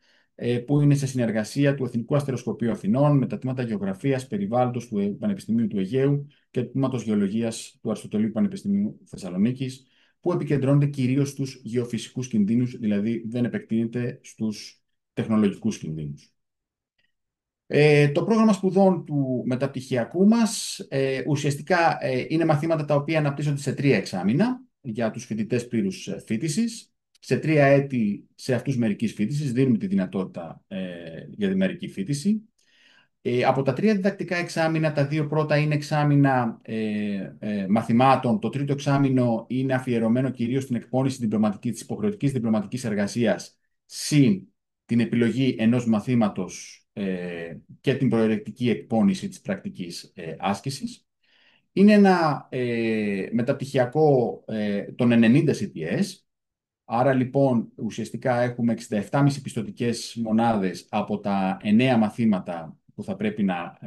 [SPEAKER 4] που είναι σε συνεργασία του Εθνικού Αστεροσκοπείου Αθηνών με τα τμήματα Γεωγραφίας Περιβάλλοντος του Πανεπιστημίου του Αιγαίου και του τμήματος Γεωλογίας του Αριστοτελείου Πανεπιστημίου Θεσσαλονίκης, που επικεντρώνεται κυρίως στους γεωφυσικούς κινδύνους, δηλαδή δεν επεκτείνεται στους τεχνολογικούς κινδύνους. Το πρόγραμμα σπουδών του μεταπτυχιακού μας ουσιαστικά είναι μαθήματα τα οποία αναπτύσσονται σε 3 εξάμηνα για τους φοιτητές πλήρους φοιτησης. Σε 3 έτη σε αυτούς μερικής φοιτησης δίνουμε τη δυνατότητα για τη μερική φοιτηση. Από τα 3 διδακτικά εξάμηνα, τα 2 πρώτα είναι εξάμηνα μαθημάτων. Το 3ο εξάμηνο είναι αφιερωμένο κυρίως στην εκπόνηση της υποχρεωτικής διπλωματικής εργασίας, συν την επιλογή ενός μαθήματος και την προαιρετική εκπόνηση της πρακτικής άσκησης. Είναι ένα μεταπτυχιακό των 90 CTS. Άρα λοιπόν ουσιαστικά έχουμε 67,5 πιστωτικές μονάδες από τα 9 μαθήματα που θα πρέπει να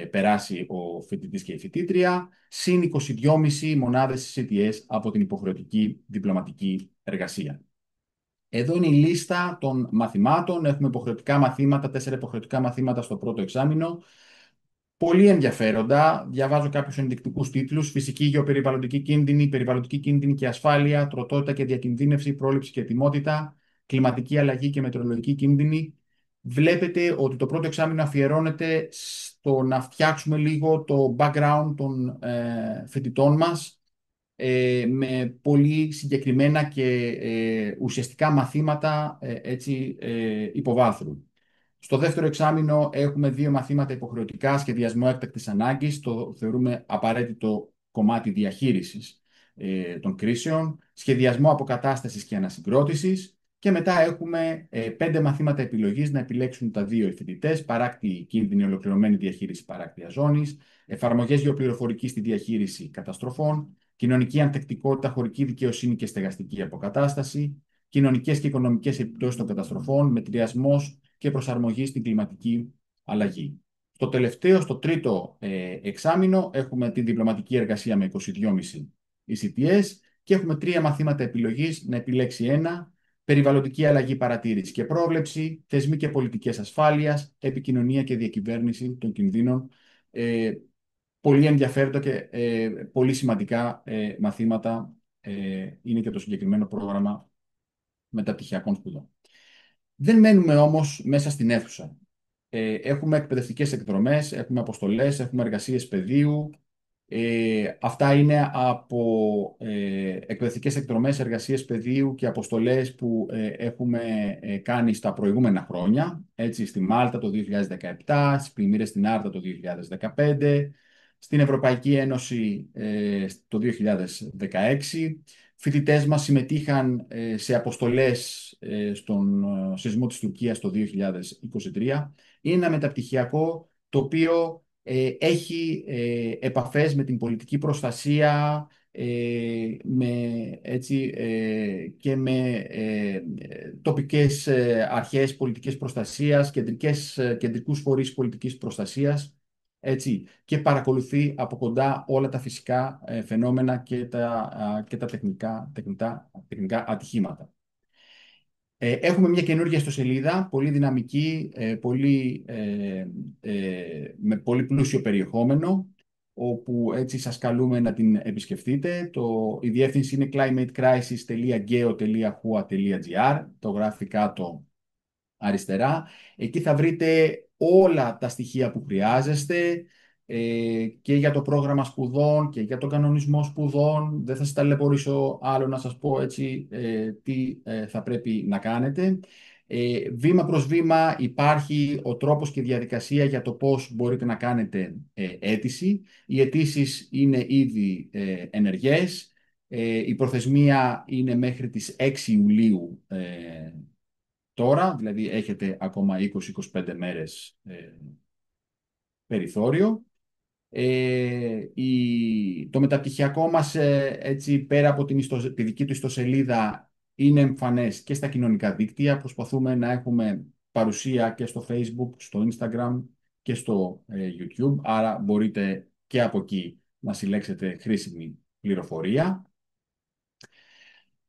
[SPEAKER 4] περάσει ο φοιτητής και η φοιτήτρια, συν 22,5 μονάδες CTS από την υποχρεωτική διπλωματική εργασία. Εδώ είναι η λίστα των μαθημάτων. Έχουμε υποχρεωτικά μαθήματα, 4 υποχρεωτικά μαθήματα στο πρώτο εξάμηνο. Πολύ ενδιαφέροντα. Διαβάζω κάποιους ενδεικτικούς τίτλους: φυσική γεωπεριβαλλοντική κίνδυνη, περιβαλλοντική κίνδυνη και ασφάλεια, τροτότητα και διακινδύνευση, πρόληψη και ετοιμότητα, κλιματική αλλαγή και μετεωρολογική κίνδυνη. βλέπετε ότι το πρώτο εξάμηνο αφιερώνεται στο να φτιάξουμε λίγο το background των φοιτητών μας με πολύ συγκεκριμένα και ουσιαστικά μαθήματα υποβάθρου. Στο δεύτερο εξάμηνο έχουμε 2 μαθήματα υποχρεωτικά, σχεδιασμό έκτακτης ανάγκης, το θεωρούμε απαραίτητο κομμάτι διαχείρισης των κρίσεων, σχεδιασμό αποκατάστασης και ανασυγκρότησης, και μετά έχουμε 5 μαθήματα επιλογής να επιλέξουν τα 2 οι φοιτητές: παράκτη κίνδυνη, ολοκληρωμένη διαχείριση παράκτιας ζώνης, εφαρμογές γεωπληροφορικής στη διαχείριση καταστροφών, κοινωνική ανθεκτικότητα, χωρική δικαιοσύνη και στεγαστική αποκατάσταση, κοινωνικές και οικονομικές επιπτώσεις των καταστροφών, μετριασμός και προσαρμογή στην κλιματική αλλαγή. Στο τρίτο εξάμηνο έχουμε τη διπλωματική εργασία με 22,5 ECTS και έχουμε 3 μαθήματα επιλογής να επιλέξει ένα: περιβαλλοντική αλλαγή, παρατήρηση και πρόβλεψη, θεσμοί και πολιτικές ασφάλειας, επικοινωνία και διακυβέρνηση των κινδύνων. Πολύ ενδιαφέροντα και πολύ σημαντικά μαθήματα είναι και το συγκεκριμένο πρόγραμμα μεταπτυχιακών σπουδών. Δεν μένουμε όμως μέσα στην αίθουσα. Έχουμε εκπαιδευτικές εκδρομές, έχουμε αποστολές, έχουμε εργασίες πεδίου. Αυτά είναι από εκπαιδευτικές εκδρομές, εργασίες πεδίου και αποστολές που έχουμε κάνει στα προηγούμενα χρόνια. Έτσι, στη Μάλτα το 2017, στις πλημμύρες στην Άρτα το 2015, στην Ευρωπαϊκή Ένωση το 2016. Φοιτητές μας συμμετείχαν σε αποστολές στον σεισμό της Τουρκίας το 2023. Είναι ένα μεταπτυχιακό το οποίο έχει επαφές με την πολιτική προστασία και με τοπικές αρχές πολιτικής προστασίας, κεντρικούς φορείς πολιτικής προστασίας, και παρακολουθεί από κοντά όλα τα φυσικά φαινόμενα και τα τεχνικά ατυχήματα. Έχουμε μια καινούργια ιστοσελίδα, πολύ δυναμική, με πολύ πλούσιο περιεχόμενο, όπου έτσι σας καλούμε να την επισκεφτείτε. Η διεύθυνση είναι climatecrisis.geo.hua.gr, το γράφει κάτω αριστερά. Εκεί θα βρείτε όλα τα στοιχεία που χρειάζεστε και για το πρόγραμμα σπουδών και για τον κανονισμό σπουδών. Δεν θα σας ταλαιπωρήσω άλλο να σας πω τι θα πρέπει να κάνετε. Βήμα προς βήμα υπάρχει ο τρόπος και η διαδικασία για το πώς μπορείτε να κάνετε αίτηση. Οι αιτήσεις είναι ήδη ενεργές. Η προθεσμία είναι μέχρι τις 6 Ιουλίου τώρα, δηλαδή έχετε ακόμα 20-25 μέρες περιθώριο. Το μεταπτυχιακό μας, πέρα από τη δική του ιστοσελίδα, είναι εμφανές και στα κοινωνικά δίκτυα. Προσπαθούμε να έχουμε παρουσία και στο Facebook, στο Instagram και στο YouTube, άρα μπορείτε και από εκεί να συλλέξετε χρήσιμη πληροφορία.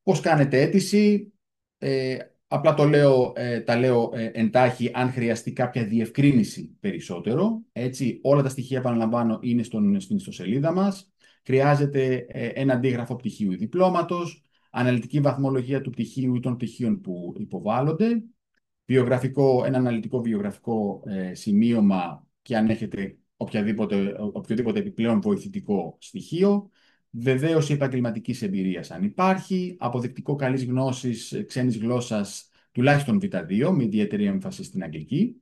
[SPEAKER 4] Πώς κάνετε αίτηση? Απλά τα λέω εντάχει, αν χρειαστεί κάποια διευκρίνηση περισσότερο. Όλα τα στοιχεία, επαναλαμβάνω, είναι στην ιστοσελίδα μας. Χρειάζεται ένα αντίγραφο πτυχίου ή διπλώματος, αναλυτική βαθμολογία του πτυχίου ή των πτυχίων που υποβάλλονται, ένα αναλυτικό βιογραφικό σημείωμα και αν έχετε οποιοδήποτε επιπλέον βοηθητικό στοιχείο, βεβαίωση επαγγελματικής εμπειρίας αν υπάρχει, αποδεικτικό καλής γνώσης ξένης γλώσσας τουλάχιστον Β2 με ιδιαίτερη έμφαση στην αγγλική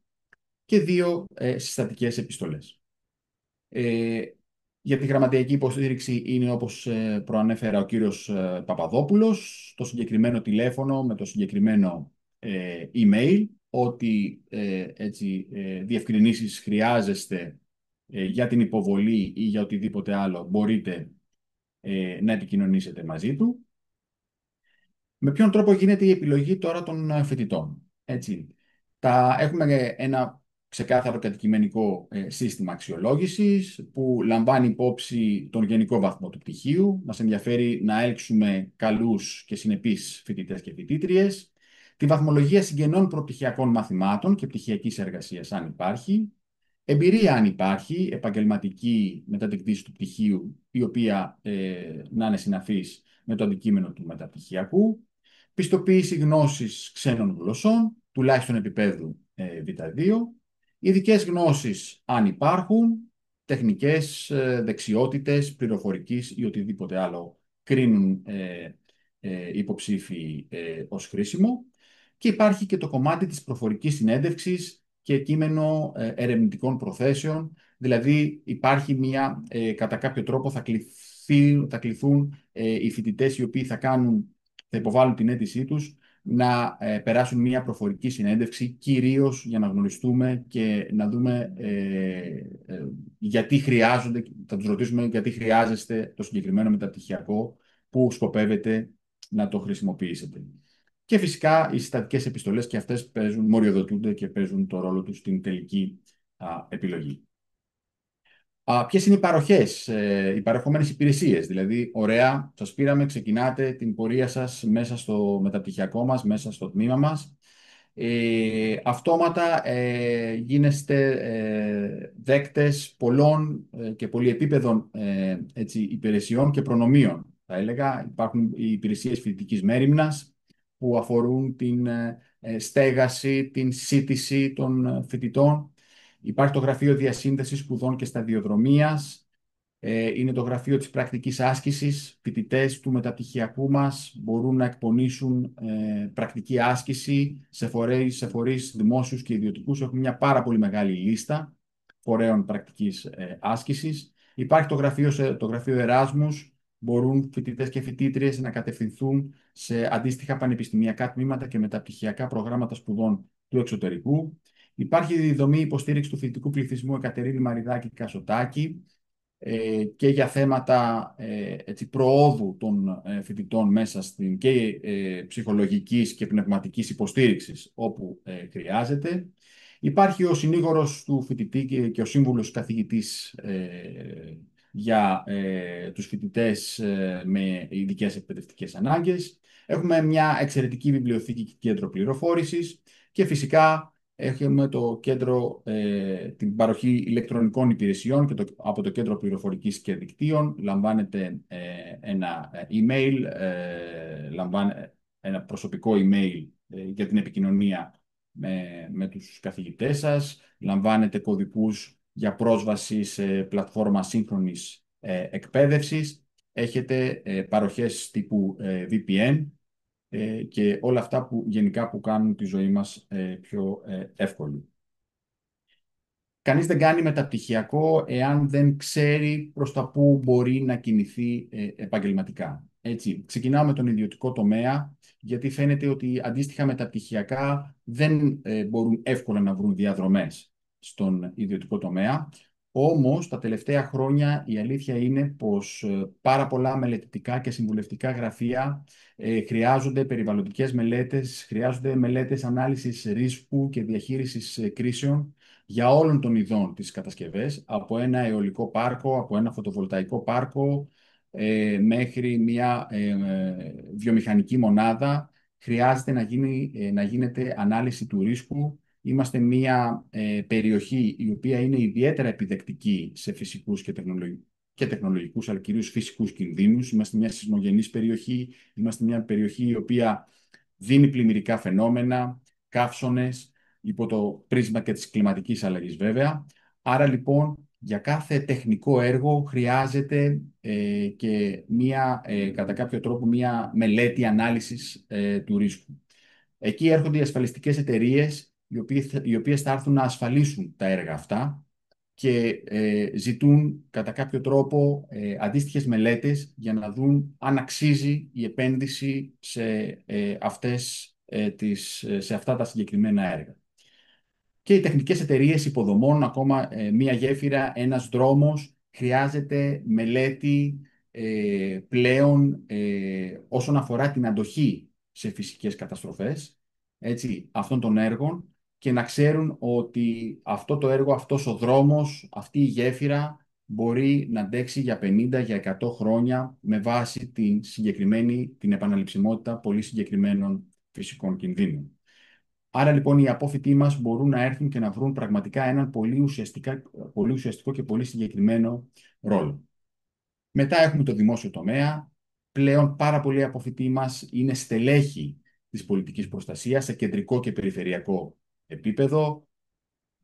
[SPEAKER 4] και 2 συστατικές επιστολές. Για τη γραμματειακή υποστήριξη είναι, όπως προανέφερα, ο κύριος Παπαδόπουλος, το συγκεκριμένο τηλέφωνο με το συγκεκριμένο email, ότι διευκρινήσεις χρειάζεστε για την υποβολή ή για οτιδήποτε άλλο, μπορείτε να επικοινωνήσετε μαζί του. Με ποιον τρόπο γίνεται η επιλογή τώρα των φοιτητών? Έχουμε ένα ξεκάθαρο κατοικημενικό σύστημα αξιολόγησης που λαμβάνει υπόψη τον γενικό βαθμό του πτυχίου. Μας ενδιαφέρει να έλξουμε καλούς και συνεπείς φοιτητές και φοιτήτριες. Τη βαθμολογία συγγενών προπτυχιακών μαθημάτων και πτυχιακής εργασίας, αν υπάρχει. Εμπειρία, αν υπάρχει, επαγγελματική μετά την κτήση του πτυχίου, η οποία να είναι συναφής με το αντικείμενο του μεταπτυχιακού. Πιστοποίηση γνώσης ξένων γλωσσών, τουλάχιστον επίπεδου Β2. Ειδικές γνώσεις, αν υπάρχουν, τεχνικές δεξιότητες, πληροφορικής ή οτιδήποτε άλλο κρίνουν υποψήφοι ως χρήσιμο. Και υπάρχει και το κομμάτι της προφορικής συνέντευξης και κείμενο ερευνητικών προθέσεων. Δηλαδή υπάρχει κατά κάποιο τρόπο θα κληθούν οι φοιτητές οι οποίοι θα υποβάλουν την αίτησή τους να περάσουν μια προφορική συνέντευξη, κυρίως για να γνωριστούμε και να δούμε γιατί χρειάζονται, θα τους ρωτήσουμε γιατί χρειάζεστε το συγκεκριμένο μεταπτυχιακό που σκοπεύετε να το χρησιμοποιήσετε. Και φυσικά οι συστατικές επιστολές και αυτές μοριοδοτούνται και παίζουν το ρόλο τους στην τελική επιλογή. Ποιες είναι οι παρεχόμενες υπηρεσίες? Δηλαδή, ωραία, σας πήραμε, ξεκινάτε την πορεία σας μέσα στο μεταπτυχιακό μας, μέσα στο τμήμα μας. Αυτόματα γίνεστε δέκτες πολλών και πολυεπίπεδων υπηρεσιών και προνομίων. Θα έλεγα, υπάρχουν οι υπηρεσίες φοιτητικής μέριμνας που αφορούν την στέγαση, την σύντηση των φοιτητών. Υπάρχει το Γραφείο Διασύνδεσης Σπουδών και Σταδιοδρομίας. Είναι το Γραφείο της Πρακτικής Άσκησης. Φοιτητές του μεταπτυχιακού μας μπορούν να εκπονήσουν πρακτική άσκηση σε φορείς δημόσιους και ιδιωτικούς. Έχουμε μια πάρα πολύ μεγάλη λίστα φορέων πρακτικής άσκησης. Υπάρχει το Γραφείο Εράσμους. Μπορούν φοιτητές και φοιτήτριες να κατευθυνθούν σε αντίστοιχα πανεπιστημιακά τμήματα και μεταπτυχιακά προγράμματα σπουδών του εξωτερικού. Υπάρχει η δομή υποστήριξη του φοιτητικού πληθυσμού Εκατερίνη Μαριδάκη Κασοτάκη και για θέματα προόδου των φοιτητών μέσα και ψυχολογικής και πνευματικής υποστήριξης όπου χρειάζεται. Υπάρχει ο συνήγορος του φοιτητή και ο σύμβουλος καθηγητής για τους φοιτητές με ειδικές εκπαιδευτικές ανάγκες. Έχουμε μια εξαιρετική βιβλιοθήκη και κέντρο πληροφόρησης και φυσικά έχουμε την παροχή ηλεκτρονικών υπηρεσιών και από το Κέντρο Πληροφορικής και Δικτύων. Λαμβάνετε ένα email, ένα προσωπικό email για την επικοινωνία με τους καθηγητές σας. Λαμβάνετε κωδικούς για πρόσβαση σε πλατφόρμα σύγχρονης εκπαίδευσης. Έχετε παροχές τύπου VPN και όλα αυτά που γενικά που κάνουν τη ζωή μας πιο εύκολη. Κανείς δεν κάνει μεταπτυχιακό εάν δεν ξέρει προς τα πού μπορεί να κινηθεί επαγγελματικά. Έτσι, ξεκινάω με τον ιδιωτικό τομέα, γιατί φαίνεται ότι αντίστοιχα μεταπτυχιακά δεν μπορούν εύκολα να βρουν διαδρομές στον ιδιωτικό τομέα. Όμως, τα τελευταία χρόνια η αλήθεια είναι πως πάρα πολλά μελετητικά και συμβουλευτικά γραφεία χρειάζονται περιβαλλοντικές μελέτες, χρειάζονται μελέτες ανάλυσης ρίσκου και διαχείρισης κρίσεων για όλων των ειδών τις κατασκευές, από ένα αιωλικό πάρκο, από ένα φωτοβολταϊκό πάρκο, μέχρι μια βιομηχανική μονάδα. Χρειάζεται να γίνεται ανάλυση του ρίσκου. Είμαστε μια περιοχή η οποία είναι ιδιαίτερα επιδεκτική σε φυσικούς και τεχνολογικούς, αλλά κυρίως φυσικούς κινδύνους. Είμαστε μια σεισμογενής περιοχή, είμαστε μια περιοχή η οποία δίνει πλημμυρικά φαινόμενα, καύσωνες, υπό το πρίσμα και της κλιματικής αλλαγής βέβαια. Άρα λοιπόν για κάθε τεχνικό έργο χρειάζεται και κατά κάποιο τρόπο μια μελέτη ανάλυσης του ρίσκου. Εκεί έρχονται οι ασφαλιστικές εταιρείες οι οποίες θα έρθουν να ασφαλίσουν τα έργα αυτά και ζητούν κατά κάποιο τρόπο αντίστοιχες μελέτες για να δουν αν αξίζει η επένδυση σε αυτά τα συγκεκριμένα έργα. Και οι τεχνικές εταιρείες υποδομών, ακόμα μία γέφυρα, ένας δρόμος, χρειάζεται μελέτη πλέον όσον αφορά την αντοχή σε φυσικές καταστροφές αυτών των έργων και να ξέρουν ότι αυτό το έργο, αυτός ο δρόμος, αυτή η γέφυρα μπορεί να αντέξει για 50, για 100 χρόνια με βάση την επαναληψιμότητα πολύ συγκεκριμένων φυσικών κινδύνων. Άρα λοιπόν οι απόφοιτοί μας μπορούν να έρθουν και να βρουν πραγματικά έναν πολύ ουσιαστικό και πολύ συγκεκριμένο ρόλο. Μετά έχουμε το δημόσιο τομέα. Πλέον πάρα πολλοί απόφοιτοί μας είναι στελέχοι της πολιτικής προστασίας σε κεντρικό και περιφερειακό επίπεδο,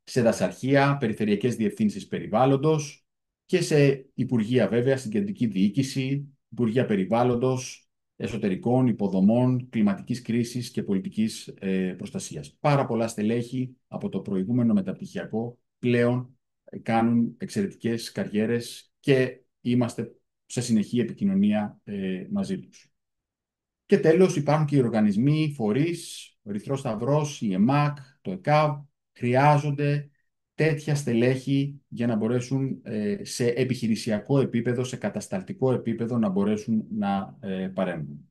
[SPEAKER 4] σε δασαρχεία, περιφερειακές διευθύνσεις περιβάλλοντος και σε υπουργεία βέβαια, στην κεντρική διοίκηση, υπουργεία περιβάλλοντος, εσωτερικών, υποδομών, κλιματικής κρίσης και πολιτικής προστασίας. Πάρα πολλά στελέχη από το προηγούμενο μεταπτυχιακό πλέον κάνουν εξαιρετικές καριέρες και είμαστε σε συνεχή επικοινωνία μαζί τους. Και τέλος υπάρχουν και οι οργανισμοί, φορείς, ο Ερυθρός Σταυρός, η ΕΜΑΚ, το ΕΚΑΒ, χρειάζονται τέτοια στελέχη για να μπορέσουν σε επιχειρησιακό επίπεδο, σε κατασταλτικό επίπεδο να μπορέσουν να παρέμβουν.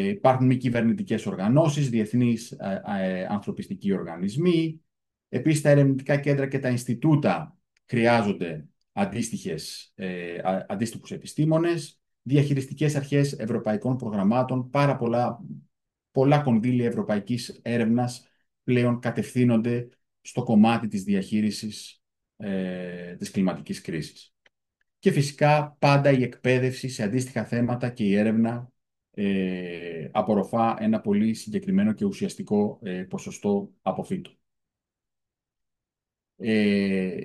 [SPEAKER 4] Υπάρχουν μη κυβερνητικές οργανώσεις, διεθνείς ανθρωπιστικοί οργανισμοί. Επίσης τα ερευνητικά κέντρα και τα Ινστιτούτα χρειάζονται αντίστοιχους επιστήμονες, διαχειριστικές αρχές ευρωπαϊκών προγραμμάτων, πολλά κονδύλια ευρωπαϊκής έρευνας πλέον κατευθύνονται στο κομμάτι της διαχείρισης της κλιματικής κρίσης. Και φυσικά πάντα η εκπαίδευση σε αντίστοιχα θέματα και η έρευνα απορροφά ένα πολύ συγκεκριμένο και ουσιαστικό ποσοστό αποφύτων.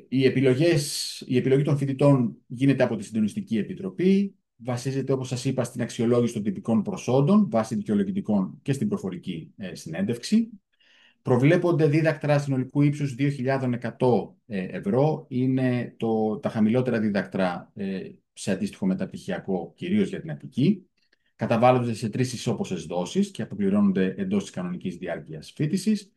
[SPEAKER 4] Η επιλογή των φοιτητών γίνεται από τη Συντονιστική Επιτροπή. Βασίζεται, όπως σας είπα, στην αξιολόγηση των τυπικών προσόντων, βάσει δικαιολογητικών και στην προφορική συνέντευξη. Προβλέπονται δίδακτρα συνολικού ύψους 2.100 ευρώ. Είναι τα χαμηλότερα δίδακτρα σε αντίστοιχο μεταπτυχιακό, κυρίως για την Αττική. Καταβάλλονται σε 3 ισόποσες δόσεις και αποπληρώνονται εντός της κανονικής διάρκειας φοίτησης.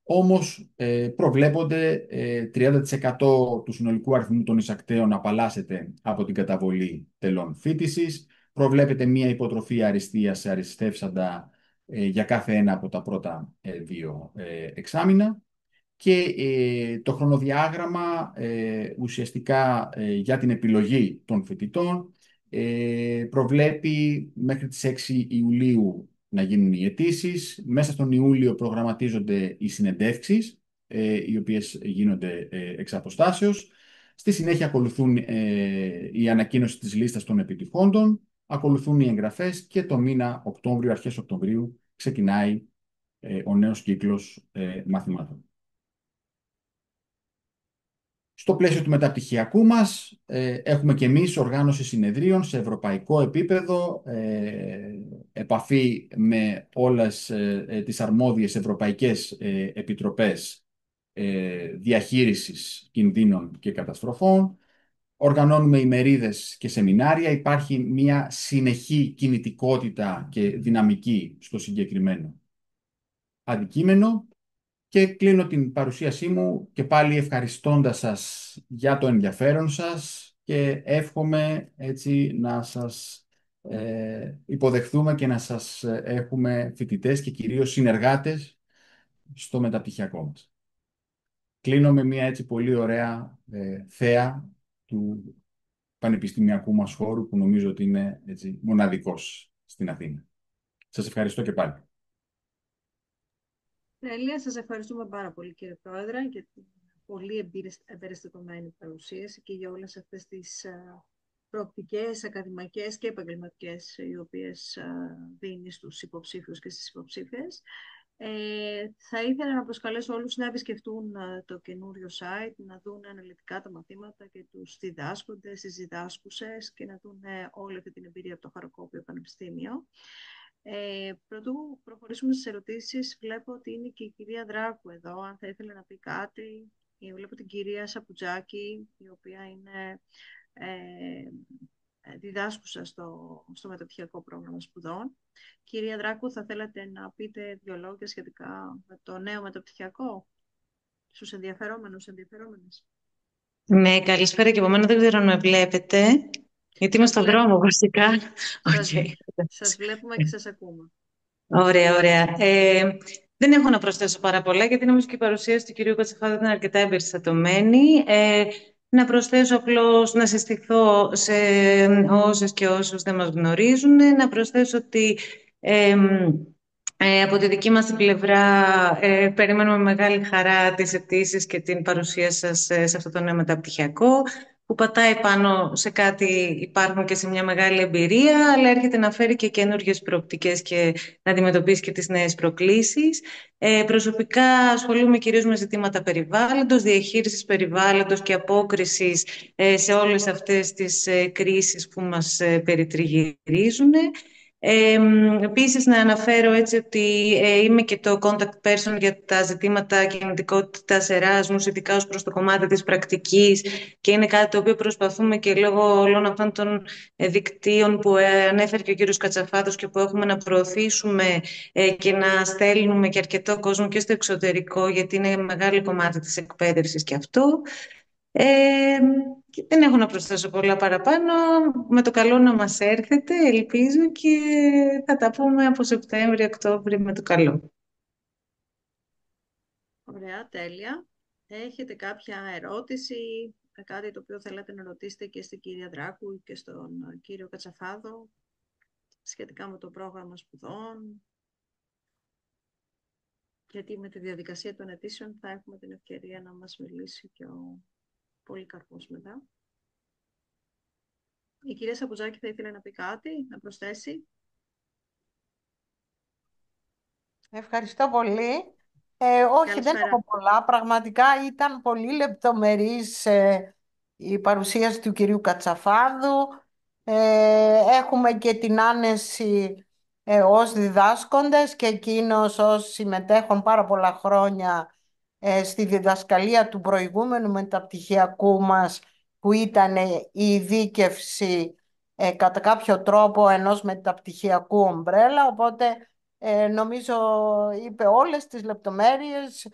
[SPEAKER 4] Όμως προβλέπονται 30% του συνολικού αριθμού των εισακτέων να απαλλάσσεται από την καταβολή τελών φοίτησης. Προβλέπεται μία υποτροφή αριστείας σε αριστεύσαντα για κάθε ένα από τα πρώτα 2 εξάμηνα. Και το χρονοδιάγραμμα ουσιαστικά για την επιλογή των φοιτητών προβλέπει μέχρι τις 6 Ιουλίου να γίνουν οι αιτήσεις. Μέσα στον Ιούλιο προγραμματίζονται οι συνεντεύξεις, οι οποίες γίνονται εξ αποστάσεως. Στη συνέχεια ακολουθούν η ανακοίνωση της λίστας των επιτυχόντων, ακολουθούν οι εγγραφές και το μήνα Οκτώβριο, αρχές Οκτωβρίου, ξεκινάει ο νέος κύκλος μαθημάτων. Στο πλαίσιο του μεταπτυχιακού μας έχουμε και εμείς οργάνωση συνεδρίων σε ευρωπαϊκό επίπεδο, επαφή με όλες τις αρμόδιες ευρωπαϊκές επιτροπές διαχείρισης κινδύνων και καταστροφών. Οργανώνουμε ημερίδες και σεμινάρια. Υπάρχει μια συνεχή κινητικότητα και δυναμική στο συγκεκριμένο αντικείμενο. Και κλείνω την παρουσίασή μου και πάλι ευχαριστώντας σας για το ενδιαφέρον σας και εύχομαι έτσι να σας υποδεχθούμε και να σας έχουμε φοιτητές και κυρίως συνεργάτες στο μεταπτυχιακό μας. Κλείνω με μια έτσι πολύ ωραία θέα του πανεπιστημιακού μας χώρου που νομίζω ότι είναι έτσι μοναδικός στην Αθήνα. Σας ευχαριστώ και πάλι.
[SPEAKER 1] Τέλεια, σας ευχαριστούμε πάρα πολύ κύριε Πρόεδρε για την πολύ εμπεριστατωμένη παρουσίαση και για όλες αυτές τις προοπτικές, ακαδημαϊκές και επαγγελματικές οι οποίες δίνει στους υποψήφιους και στις υποψήφιες. Θα ήθελα να προσκαλέσω όλους να επισκεφτούν το καινούριο site, να δουν αναλυτικά τα μαθήματα και τους διδάσκοντες, τις διδάσκουσες και να δουν όλη αυτή την εμπειρία από το Χαροκόπιο Πανεπιστήμιο. Πρωτού προχωρήσουμε στις ερωτήσεις, βλέπω ότι είναι και η κυρία Δράκου εδώ, αν θα ήθελε να πει κάτι. Βλέπω την κυρία Σαπουτζάκη, η οποία είναι διδάσκουσα στο μεταπτυχιακό πρόγραμμα σπουδών. Κυρία Δράκου, θα θέλατε να πείτε 2 λόγια σχετικά με το νέο μεταπτυχιακό στους ενδιαφερόμενες.
[SPEAKER 5] Ναι, καλησπέρα και από μένα, δεν ξέρω αν με βλέπετε, γιατί είμαι στον δρόμο βασικά.
[SPEAKER 1] Σας βλέπουμε και σας ακούμε.
[SPEAKER 5] Ωραία, ωραία. Δεν έχω να προσθέσω πάρα πολλά, γιατί νομίζω και η παρουσίαση του κυρίου Κατσαφάδη ήταν αρκετά εμπεριστατωμένη. Να προσθέσω απλώς να συστηθώ σε όσες και όσους δεν μας γνωρίζουν. Να προσθέσω ότι από τη δική μας την πλευρά περιμένουμε με μεγάλη χαρά τις αιτήσεις και την παρουσία σας σε αυτό το νέο μεταπτυχιακό. που πατάει πάνω σε κάτι, υπάρχουν και σε μια μεγάλη εμπειρία, αλλά έρχεται να φέρει και καινούργιες προοπτικές και να αντιμετωπίσει και τις νέες προκλήσεις. Προσωπικά ασχολούμαι κυρίως με ζητήματα περιβάλλοντος, διαχείρισης περιβάλλοντος και απόκρισης σε όλες αυτές τις κρίσεις που μας περιτριγυρίζουν. Επίσης, να αναφέρω έτσι ότι είμαι και το contact person για τα ζητήματα κινητικότητας Εράσμους, ειδικά ως προς το κομμάτι της πρακτικής, και είναι κάτι το οποίο προσπαθούμε και λόγω όλων αυτών των δικτύων που ανέφερε και ο κύριος Κατσαφάδος και που έχουμε να προωθήσουμε και να στέλνουμε και αρκετό κόσμο και στο εξωτερικό, γιατί είναι μεγάλο κομμάτι της εκπαίδευσης και αυτό. Δεν έχω να προσθέσω πολλά παραπάνω. Με το καλό να μας έρθετε, ελπίζω, και θα τα πούμε από Σεπτέμβριο-Οκτώβριο με το καλό.
[SPEAKER 1] Ωραία, τέλεια. Έχετε κάποια ερώτηση, κάτι το οποίο θέλετε να ρωτήσετε και στην κυρία Δράκου και στον κύριο Κατσαφάδο σχετικά με το πρόγραμμα σπουδών? Γιατί με τη διαδικασία των αιτήσεων θα έχουμε την ευκαιρία να μας μιλήσει και ο Πολύκαρπος μετά. Η κυρία Σαπουτζάκη θα ήθελε να πει κάτι, να προσθέσει.
[SPEAKER 6] Ευχαριστώ πολύ. Όχι, δεν έχω πολλά. Πραγματικά ήταν πολύ λεπτομερής η παρουσίαση του κυρίου Κατσαφάδου. Έχουμε και την άνεση ως διδάσκοντες και εκείνος ως συμμετέχον πάρα πολλά χρόνια στη διδασκαλία του προηγούμενου μεταπτυχιακού μας, που ήταν η ειδίκευση κατά κάποιο τρόπο ενός μεταπτυχιακού ομπρέλα, οπότε νομίζω είπε όλες τις λεπτομέρειες.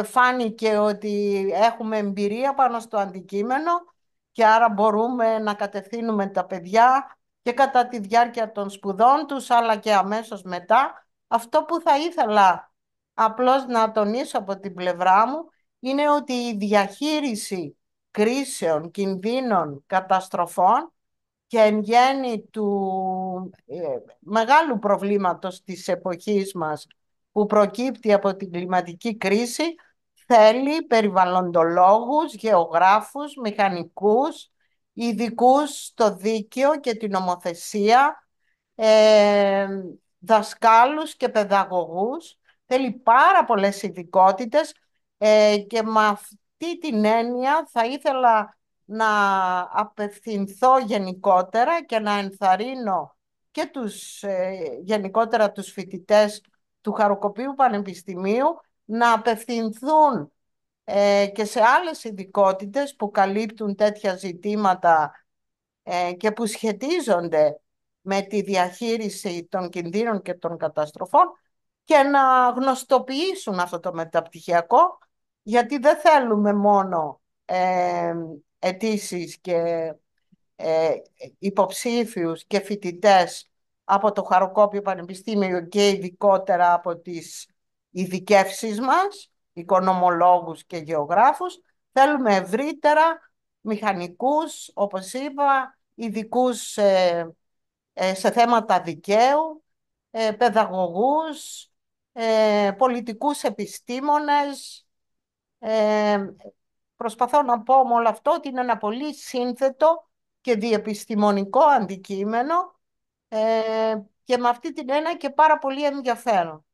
[SPEAKER 6] Φάνηκε ότι έχουμε εμπειρία πάνω στο αντικείμενο και άρα μπορούμε να κατευθύνουμε τα παιδιά και κατά τη διάρκεια των σπουδών τους, αλλά και αμέσως μετά. Αυτό που θα ήθελα απλώς να τονίσω από την πλευρά μου είναι ότι η διαχείριση κρίσεων, κινδύνων, καταστροφών και εν γέννη του μεγάλου προβλήματος της εποχής μας που προκύπτει από την κλιματική κρίση θέλει περιβαλλοντολόγους, γεωγράφους, μηχανικούς, ειδικούς στο δίκαιο και την νομοθεσία, δασκάλους και παιδαγωγούς. Θέλει πάρα πολλές ειδικότητες και με αυτή την έννοια θα ήθελα να απευθυνθώ γενικότερα και να ενθαρρύνω και γενικότερα τους φοιτητές του Χαροκοπείου Πανεπιστημίου να απευθυνθούν και σε άλλες ειδικότητες που καλύπτουν τέτοια ζητήματα και που σχετίζονται με τη διαχείριση των κινδύνων και των καταστροφών και να γνωστοποιήσουν αυτό το μεταπτυχιακό, γιατί δεν θέλουμε μόνο αιτήσεις και υποψήφιους και φοιτητές από το Χαροκόπιο Πανεπιστήμιο και ειδικότερα από τις ειδικεύσεις μας, οικονομολόγους και γεωγράφους. Θέλουμε ευρύτερα μηχανικούς, όπως είπα, ειδικούς σε θέματα δικαίου, παιδαγωγούς, πολιτικούς επιστήμονες. Προσπαθώ να πω με όλο αυτό ότι είναι ένα πολύ σύνθετο και διεπιστημονικό αντικείμενο και με αυτή την έννοια και πάρα πολύ ενδιαφέρον,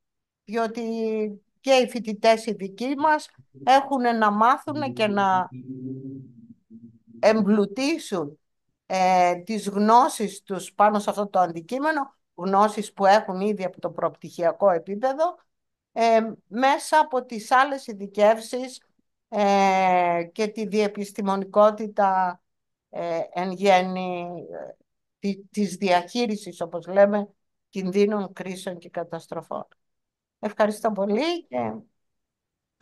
[SPEAKER 6] διότι και οι φοιτητές οι δικοί μας έχουν να μάθουν και να εμπλουτίσουν τις γνώσεις τους πάνω σε αυτό το αντικείμενο, γνώσεις που έχουν ήδη από το προπτυχιακό επίπεδο, μέσα από τις άλλες ειδικεύσεις και τη διεπιστημονικότητα εν γέννη της διαχείρισης, όπως λέμε, κινδύνων, κρίσεων και καταστροφών. Ευχαριστώ πολύ.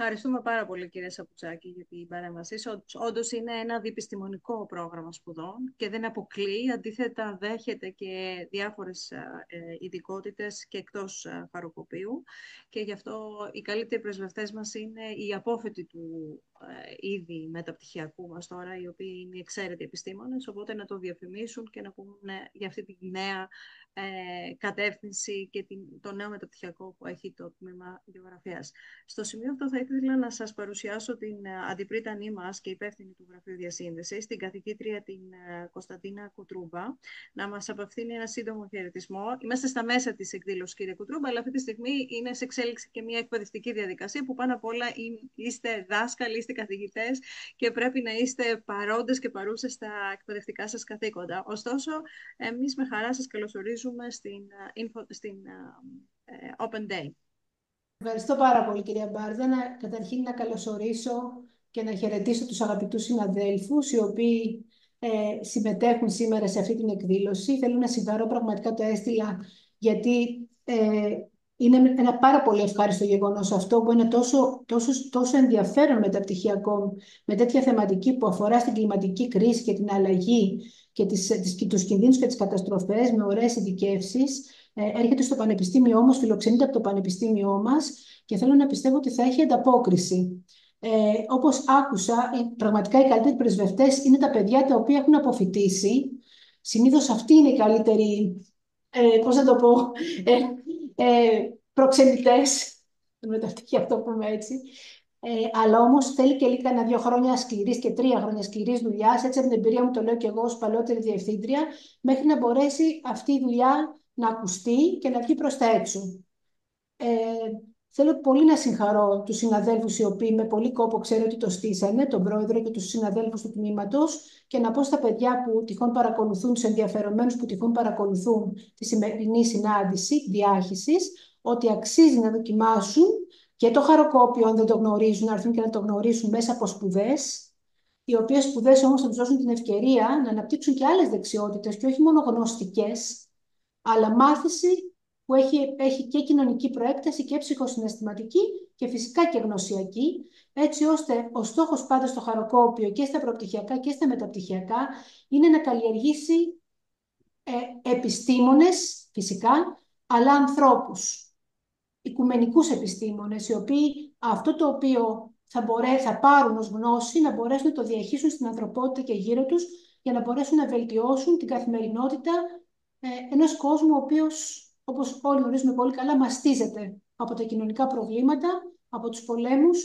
[SPEAKER 1] Ευχαριστούμε πάρα πολύ, κύριε Σαπουτζάκη, για την παρέμβασή σας. Όντως είναι ένα διεπιστημονικό πρόγραμμα σπουδών και δεν αποκλείει, αντίθετα δέχεται και διάφορες ειδικότητες και εκτός Χαροκοπείου, και γι' αυτό οι καλύτεροι πρεσβευτές μας είναι οι απόφοιτοι του ήδη μεταπτυχιακού μας τώρα, οι οποίοι είναι εξαίρετοι επιστήμονες, οπότε να το διαφημίσουν και να πούμε για αυτή τη νέα κατεύθυνση και το νέο μεταπτυχιακό που έχει το τμήμα γεωγραφίας. Στο σημείο αυτό θα ήθελα να σας παρουσιάσω την αντιπρίτανή μας και υπεύθυνη του Γραφείου Διασύνδεσης, την καθηγήτρια την Κωνσταντίνα Κουτρούμπα, να μας απευθύνει ένα σύντομο χαιρετισμό. Είμαστε στα μέσα της εκδήλωσης, κύριε Κουτρούμπα, αλλά αυτή τη στιγμή είναι σε εξέλιξη και μια εκπαιδευτική διαδικασία που πάνω απ' όλα είστε δάσκαλοι, είστε καθηγητές και πρέπει να είστε παρόντες και παρούσες στα εκπαιδευτικά σας καθήκοντα. Ωστόσο, εμείς με χαρά σας καλωσορίζουμε στην Open Day.
[SPEAKER 7] Ευχαριστώ πάρα πολύ, κυρία Μπάρδα. Καταρχήν να καλωσορίσω και να χαιρετήσω τους αγαπητούς συναδέλφους οι οποίοι συμμετέχουν σήμερα σε αυτή την εκδήλωση. Θέλω να συγχαρώ, πραγματικά το έστειλα, γιατί είναι ένα πάρα πολύ ευχάριστο γεγονός αυτό, που είναι τόσο ενδιαφέρον μεταπτυχιακό, με τέτοια θεματική που αφορά στην κλιματική κρίση και την αλλαγή και τους κινδύνους και τις καταστροφές, με ωραίες ειδικεύσεις. Έρχεται στο Πανεπιστήμιό μας, φιλοξενείται από το Πανεπιστήμιό μας και θέλω να πιστεύω ότι θα έχει ανταπόκριση. Όπως άκουσα, πραγματικά οι καλύτεροι πρεσβευτές είναι τα παιδιά τα οποία έχουν αποφοιτήσει. Συνήθως αυτοί είναι οι καλύτεροι, πώς να το πω, προξενητές, αυτό που πούμε έτσι. Αλλά όμως θέλει και λίγα 1-2 χρόνια σκληρής και 3 χρόνια σκληρής δουλειάς. Έτσι, από την εμπειρία μου το λέω και εγώ ως παλαιότερη διευθύντρια, μέχρι να μπορέσει αυτή η δουλειά να ακουστεί και να βγει προς τα έξω. Θέλω πολύ να συγχαρώ τους συναδέλφους οι οποίοι με πολύ κόπο ξέρω ότι το στήσανε, τον πρόεδρο και τους συναδέλφους του τμήματος, και να πω στα παιδιά που τυχόν παρακολουθούν, τους ενδιαφερομένους που τυχόν παρακολουθούν τη σημερινή συνάντηση διάχυσης, ότι αξίζει να δοκιμάσουν και το χαροκόπιο, αν δεν το γνωρίζουν, να έρθουν και να το γνωρίσουν μέσα από σπουδές, οι οποίες σπουδές όμως θα τους δώσουν την ευκαιρία να αναπτύξουν και άλλες δεξιότητες και όχι μόνο γνωστικές, αλλά μάθηση που έχει και κοινωνική προέκταση και ψυχοσυναισθηματική και φυσικά και γνωσιακή, έτσι ώστε ο στόχος πάντα στο χαροκόπιο και στα προπτυχιακά και στα μεταπτυχιακά είναι να καλλιεργήσει επιστήμονες φυσικά, αλλά ανθρώπους, οικουμενικούς επιστήμονες, οι οποίοι αυτό το οποίο θα πάρουν ως γνώση να μπορέσουν να το διαχείσουν στην ανθρωπότητα και γύρω τους, για να μπορέσουν να βελτιώσουν την καθημερινότητα ενός κόσμου ο οποίος, όπως όλοι γνωρίζουμε πολύ καλά, μαστίζεται από τα κοινωνικά προβλήματα, από τους πολέμους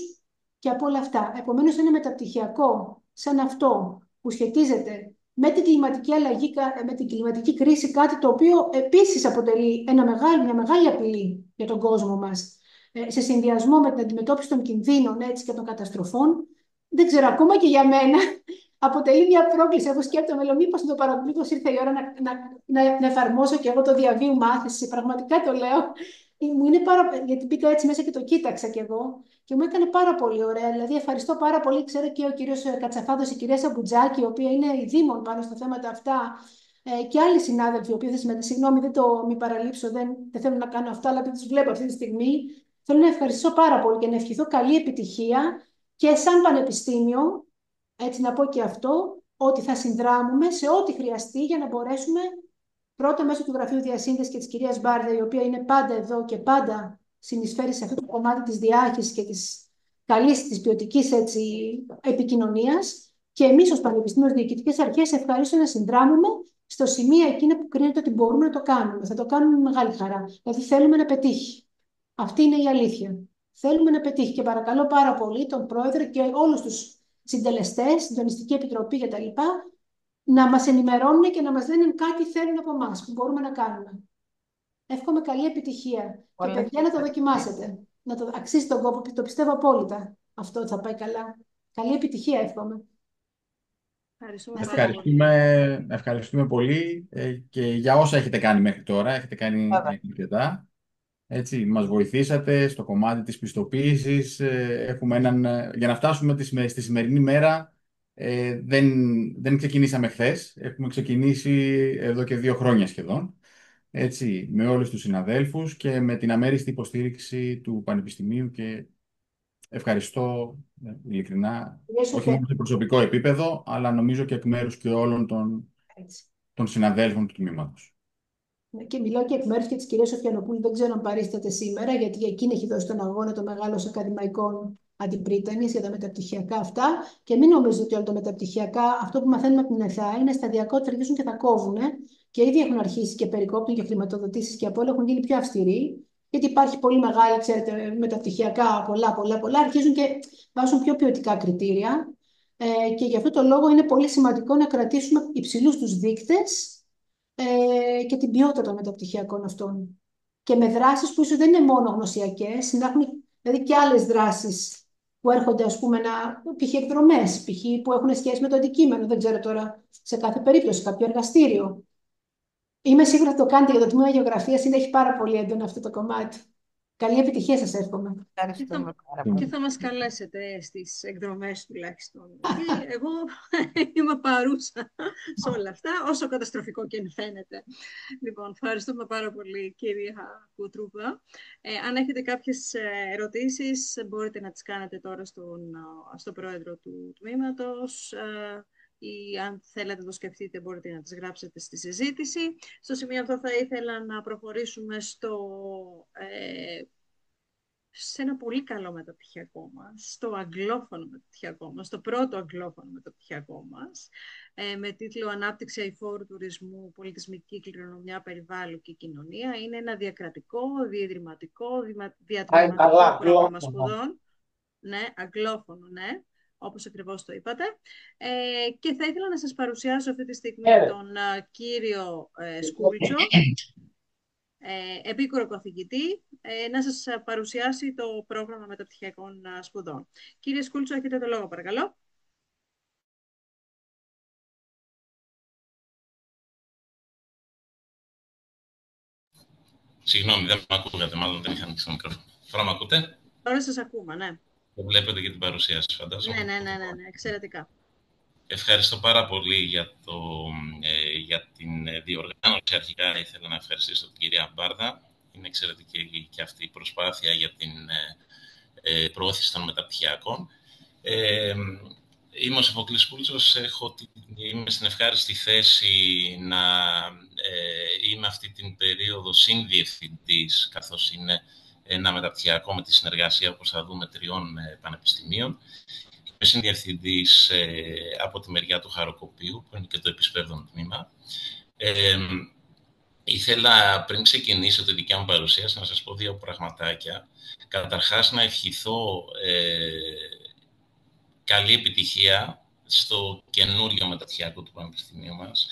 [SPEAKER 7] και από όλα αυτά. Επομένως, είναι μεταπτυχιακό σαν αυτό που σχετίζεται με την κλιματική αλλαγή, με την κλιματική κρίση, κάτι το οποίο επίσης αποτελεί μια μεγάλη απειλή για τον κόσμο μας, σε συνδυασμό με την αντιμετώπιση των κινδύνων και των καταστροφών. Δεν ξέρω, ακόμα και για μένα αποτελεί μια πρόκληση. Εγώ σκέφτομαι, λέω, μήπως ήρθε η ώρα να εφαρμόσω και εγώ το διαβίου μάθηση. Πραγματικά το λέω. Γιατί μπήκα έτσι μέσα και το κοίταξα κι εγώ και μου έκανε πάρα πολύ ωραία. Δηλαδή, ευχαριστώ πάρα πολύ. Ξέρω και ο κύριος Κατσαφάδος, η κυρία Σαμπουτζάκη, η οποία είναι η δήμον πάνω στα θέματα αυτά, και άλλοι συνάδελφοι, οι οποίοι θα συμμετέχουν. Συγγνώμη, μην παραλείψω, δεν θέλω να κάνω αυτά, αλλά δεν τους βλέπω αυτή τη στιγμή. Θέλω να ευχαριστήσω πάρα πολύ και να ευχηθώ καλή επιτυχία και σαν πανεπιστήμιο. Έτσι να πω και αυτό, ότι θα συνδράμουμε σε ό,τι χρειαστεί για να μπορέσουμε πρώτα μέσω του Γραφείου Διασύνδεσης και της κυρίας Μπάρδα, η οποία είναι πάντα εδώ και πάντα συνεισφέρει σε αυτό το κομμάτι της διάχυσης και της καλής, της ποιοτικής επικοινωνίας, και εμείς ως Πανεπιστήμιο, ως διοικητικές αρχές, ευχαρίστω να συνδράμουμε στο σημείο εκείνο που κρίνεται ότι μπορούμε να το κάνουμε. Θα το κάνουμε με μεγάλη χαρά. Δηλαδή θέλουμε να πετύχει. Αυτή είναι η αλήθεια. Θέλουμε να πετύχει και παρακαλώ πάρα πολύ τον Πρόεδρο και όλους τους συντελεστές, συντονιστική επιτροπή κτλ., να μας ενημερώνουν και να μας λένε κάτι θέλουν από εμάς που μπορούμε να κάνουμε. Εύχομαι καλή επιτυχία. Και παιδιά, να το δοκιμάσετε. Να το αξίζει τον κόπο, το πιστεύω απόλυτα. Αυτό θα πάει καλά. Καλή επιτυχία, εύχομαι.
[SPEAKER 4] Ευχαριστούμε πολύ και για όσα έχετε κάνει μέχρι τώρα. Έχετε κάνει αρκετά. Έτσι, μας βοηθήσατε στο κομμάτι της πιστοποίησης. Για να φτάσουμε στη σημερινή μέρα, δεν ξεκινήσαμε χθες. Έχουμε ξεκινήσει εδώ και 2 χρόνια σχεδόν. Έτσι, με όλους τους συναδέλφους και με την αμέριστη υποστήριξη του Πανεπιστημίου, και ευχαριστώ ειλικρινά, όχι μόνο σε προσωπικό επίπεδο, αλλά νομίζω και εκ μέρους και όλων των συναδέλφων του τμήματος.
[SPEAKER 7] Και μιλάω και εκ μέρους και της κυρίας Σοφιανοπούλου, δεν ξέρω αν παρίσταται σήμερα, γιατί εκείνη έχει δώσει τον αγώνα των μεγάλων ακαδημαϊκών αντιπρίτανης για τα μεταπτυχιακά αυτά και μην νομίζετε ότι όλα τα μεταπτυχιακά, αυτό που μαθαίνουμε από την ΕΘΑ είναι σταδιακό, ότι θα αρχίσουν και θα κόβουν και ήδη έχουν αρχίσει και περικόπτουν και χρηματοδοτήσεις και από όλα έχουν γίνει πιο αυστηροί. Γιατί υπάρχει πολύ μεγάλη, ξέρετε, μεταπτυχιακά πολλά, αρχίζουν και βάζουν πιο ποιοτικά κριτήρια. Και γι' αυτό το λόγο είναι πολύ σημαντικό να κρατήσουμε υψηλούς τους δείκτες και την ποιότητα των μεταπτυχιακών αυτών. Και με δράσεις που ίσως δεν είναι μόνο γνωσιακές, να έχουν δηλαδή και άλλες δράσεις που έρχονται, ας πούμε, π.χ. εκδρομές, π.χ. που έχουν σχέση με το αντικείμενο. Δεν ξέρω τώρα σε κάθε περίπτωση, κάποιο εργαστήριο. Είμαι σίγουρη ότι το κάνετε για το τμήμα γεωγραφίας, είναι έχει πάρα πολύ έντονο αυτό το κομμάτι. Καλή επιτυχία σας εύχομαι.
[SPEAKER 1] Και θα μας καλέσετε στις εκδρομές τουλάχιστον. Γιατί εγώ είμαι παρούσα σε όλα αυτά, όσο καταστροφικό και φαίνεται. Λοιπόν, ευχαριστούμε πάρα πολύ, κυρία Κουτρούπα. Αν έχετε κάποιες ερωτήσεις, μπορείτε να τις κάνετε τώρα στον πρόεδρο του τμήματος. Ή αν θέλετε να το σκεφτείτε μπορείτε να τις γράψετε στη συζήτηση. Στο σημείο αυτό θα ήθελα να προχωρήσουμε σε ένα πολύ καλό μεταπτυχιακό μας, στο αγγλόφωνο μεταπτυχιακό μας, το πρώτο αγγλόφωνο μεταπτυχιακό μας, με τίτλο «Ανάπτυξη αειφόρου τουρισμού, πολιτισμική κληρονομιά, περιβάλλον και κοινωνία». Είναι ένα διακρατικό, διεδρυματικό, διατμηματικό πρόγραμμα σπουδών. Ναι, αγγλόφωνο, ναι, όπως ακριβώς το είπατε. Και θα ήθελα να σας παρουσιάσω αυτή τη στιγμή τον κύριο Σκούλτσο, επίκουρο καθηγητή, να σας παρουσιάσει το πρόγραμμα μεταπτυχιακών σπουδών. Κύριε Σκούλτσο, έχετε το λόγο, παρακαλώ.
[SPEAKER 8] Συγγνώμη, δεν με ακούγατε, μάλλον δεν είχα ανοίξει το μικρόφωνο. Τώρα με ακούτε?
[SPEAKER 1] Τώρα σας ακούμε, ναι.
[SPEAKER 8] Το βλέπετε και την παρουσίαση, φαντάζομαι.
[SPEAKER 1] Ναι, εξαιρετικά.
[SPEAKER 8] Ευχαριστώ πάρα πολύ για την διοργάνωση. Αρχικά ήθελα να ευχαριστήσω την κυρία Μπάρδα. Είναι εξαιρετική και αυτή η προσπάθεια για την προώθηση των μεταπτυχιακών. Είμαι ο Σοφοκλής Σκούλτσος. Είμαι στην ευχάριστη θέση να είμαι αυτή την περίοδο συνδιευθυντής, καθώς είναι ένα μεταπτυχιακό με τη συνεργασία, όπως θα δούμε, 3 πανεπιστημίων. Είμαι συνδιευθυντής από τη μεριά του Χαροκοπείου, που είναι και το επισπεύδον τμήμα. Ήθελα πριν ξεκινήσω τη δικιά μου παρουσίαση να σας πω 2 πραγματάκια. Καταρχάς, να ευχηθώ καλή επιτυχία στο καινούριο μεταπτυχιακό του Πανεπιστημίου μας.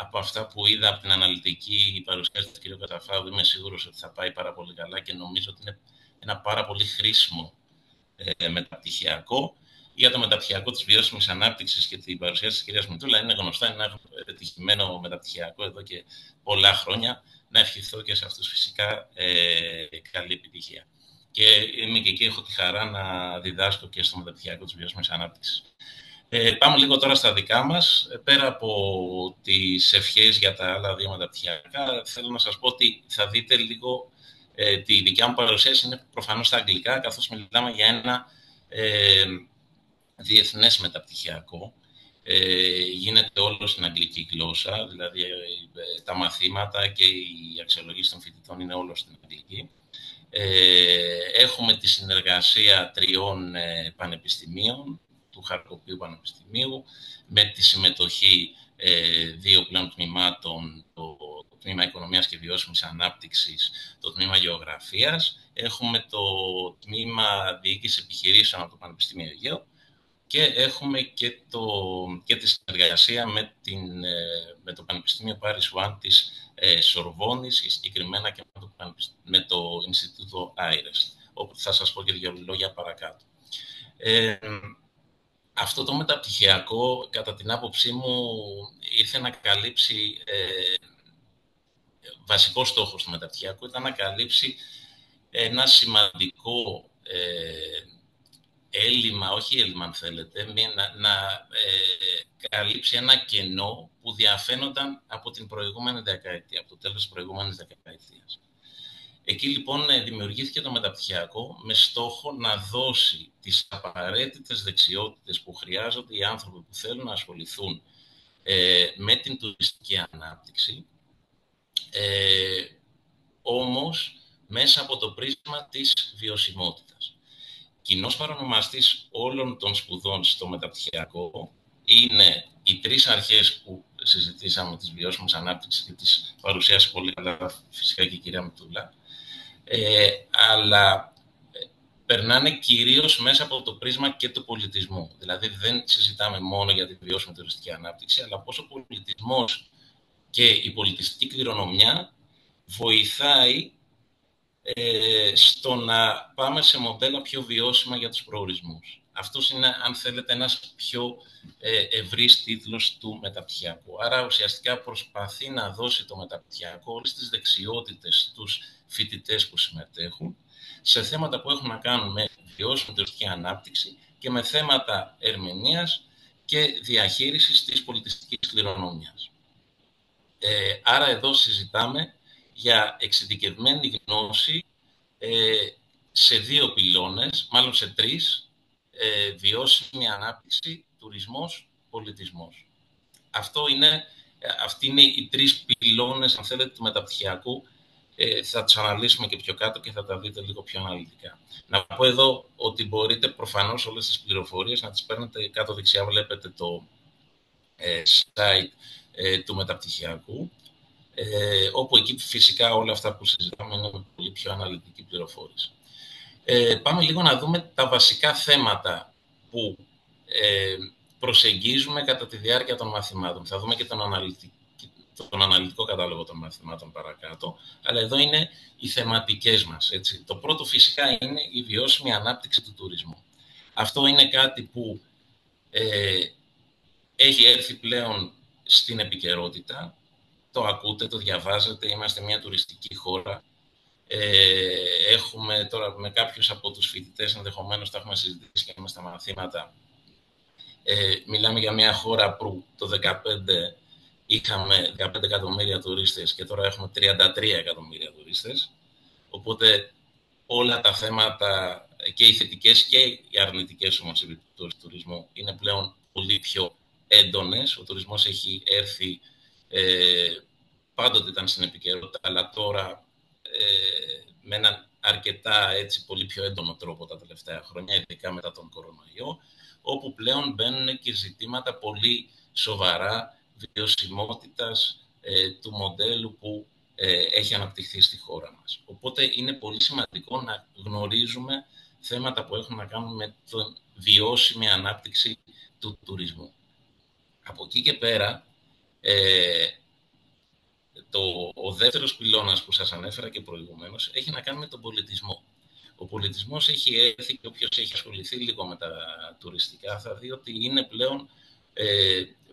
[SPEAKER 8] Από αυτά που είδα από την αναλυτική παρουσίαση του κ. Κατσαφάδου, είμαι σίγουρος ότι θα πάει πάρα πολύ καλά και νομίζω ότι είναι ένα πάρα πολύ χρήσιμο μεταπτυχιακό. Για το μεταπτυχιακό της βιώσιμης ανάπτυξης και την παρουσίαση της κυρίας Μητούλα είναι γνωστό, είναι ένα πετυχημένο μεταπτυχιακό εδώ και πολλά χρόνια. Να ευχηθώ και σε αυτούς φυσικά καλή επιτυχία. Και είμαι και εκεί, έχω τη χαρά να διδάσκω και στο μεταπτυχιακό της βιώσιμης ανάπτυξης. Πάμε λίγο τώρα στα δικά μας. Πέρα από τις ευχές για τα άλλα 2 μεταπτυχιακά, θέλω να σας πω ότι θα δείτε λίγο τη δικιά μου παρουσίαση είναι προφανώς στα αγγλικά, καθώς μιλάμε για ένα διεθνές μεταπτυχιακό. Γίνεται όλο στην αγγλική γλώσσα, δηλαδή τα μαθήματα και οι αξιολογήσεις των φοιτητών είναι όλο στην αγγλική. Έχουμε τη συνεργασία 3 πανεπιστημίων, του Χαρκοπείου Πανεπιστημίου, με τη συμμετοχή 2 πλέον τμήματων, το τμήμα Οικονομίας και Βιώσιμης Ανάπτυξης, το τμήμα Γεωγραφίας. Έχουμε το τμήμα Διοίκησης Επιχειρήσεων από το Πανεπιστήμιο Αιγαίου και έχουμε και τη συνεργασία με το Πανεπιστήμιο Paris I της Σορβόνης και συγκεκριμένα και με το Ινστιτούτο Άιρες, όπου θα σας πω και 2 λόγια παρακάτω. Αυτό το μεταπτυχιακό, κατά την άποψή μου, ήρθε να καλύψει, βασικός στόχος του μεταπτυχιακού ήταν να καλύψει ένα σημαντικό έλλειμμα, όχι έλλειμμα αν θέλετε, να καλύψει ένα κενό που διαφαίνονταν από την προηγούμενη δεκαετία, από το τέλος της προηγούμενης δεκαετίας. Εκεί λοιπόν δημιουργήθηκε το μεταπτυχιακό με στόχο να δώσει τις απαραίτητες δεξιότητες που χρειάζονται οι άνθρωποι που θέλουν να ασχοληθούν με την τουριστική ανάπτυξη, όμως μέσα από το πρίσμα της βιωσιμότητας. κοινός παρονομαστής όλων των σπουδών στο μεταπτυχιακό είναι οι τρεις αρχές που συζητήσαμε, της βιώσιμης ανάπτυξης και της παρουσίασε πολύ καλά φυσικά και η κυρία Μητούλα, αλλά περνάνε κυρίως μέσα από το πρίσμα και του πολιτισμού. Δηλαδή δεν συζητάμε μόνο για τη βιώσιμη τουριστική ανάπτυξη, αλλά πώς ο πολιτισμός και η πολιτιστική κληρονομιά βοηθάει στο να πάμε σε μοντέλα πιο βιώσιμα για τους προορισμούς. Αυτός είναι, αν θέλετε, ένας πιο ευρύς τίτλος του μεταπτυχιακού. Άρα, ουσιαστικά προσπαθεί να δώσει το μεταπτυχιακό όλες τις δεξιότητες στους φοιτητές που συμμετέχουν σε θέματα που έχουν να κάνουν με βιώσιμη τουριστική ανάπτυξη και με θέματα ερμηνείας και διαχείρισης της πολιτιστικής κληρονομιάς. Άρα, εδώ συζητάμε για εξειδικευμένη γνώση σε δύο πυλώνες, μάλλον σε τρεις, βιώσιμη ανάπτυξη, τουρισμός, πολιτισμός. Αυτοί είναι οι τρεις πυλώνες, αν θέλετε, του μεταπτυχιακού. Θα τους αναλύσουμε και πιο κάτω και θα τα δείτε λίγο πιο αναλυτικά. Να πω εδώ ότι μπορείτε προφανώς όλες τις πληροφορίες να τις παίρνετε κάτω δεξιά, βλέπετε το site του μεταπτυχιακού, όπου εκεί φυσικά όλα αυτά που συζητάμε είναι με πολύ πιο αναλυτική πληροφόρηση. Πάμε λίγο να δούμε τα βασικά θέματα που προσεγγίζουμε κατά τη διάρκεια των μαθημάτων. Θα δούμε και τον αναλυτικό κατάλογο των μαθημάτων παρακάτω, αλλά εδώ είναι οι θεματικές μας. Έτσι. Το πρώτο φυσικά είναι η βιώσιμη ανάπτυξη του τουρισμού. Αυτό είναι κάτι που έχει έρθει πλέον στην επικαιρότητα. Το ακούτε, το διαβάζετε, είμαστε μια τουριστική χώρα. Έχουμε τώρα με κάποιους από τους φοιτητές, ενδεχομένως τα έχουμε συζητήσει και μες στα μαθήματα. Μιλάμε για μια χώρα που το 2015 είχαμε 15 εκατομμύρια τουρίστες και τώρα έχουμε 33 εκατομμύρια τουρίστες. Οπότε όλα τα θέματα, και οι θετικές και οι αρνητικές όμως επιπτώσεις του τουρισμού, είναι πλέον πολύ πιο έντονες. Ο τουρισμός έχει έρθει, πάντοτε ήταν στην επικαιρότητα, αλλά τώρα με έναν αρκετά έτσι, πολύ πιο έντονο τρόπο τα τελευταία χρόνια, ειδικά μετά τον κορονοϊό, όπου πλέον μπαίνουν και ζητήματα πολύ σοβαρά βιωσιμότητας του μοντέλου που έχει αναπτυχθεί στη χώρα μας. Οπότε είναι πολύ σημαντικό να γνωρίζουμε θέματα που έχουν να κάνουν με την βιώσιμη ανάπτυξη του τουρισμού. Από εκεί και πέρα, ο δεύτερος πυλώνας που σας ανέφερα και προηγουμένως έχει να κάνει με τον πολιτισμό. Ο πολιτισμός έχει έρθει και όποιος έχει ασχοληθεί λίγο με τα τουριστικά θα δει ότι είναι πλέον,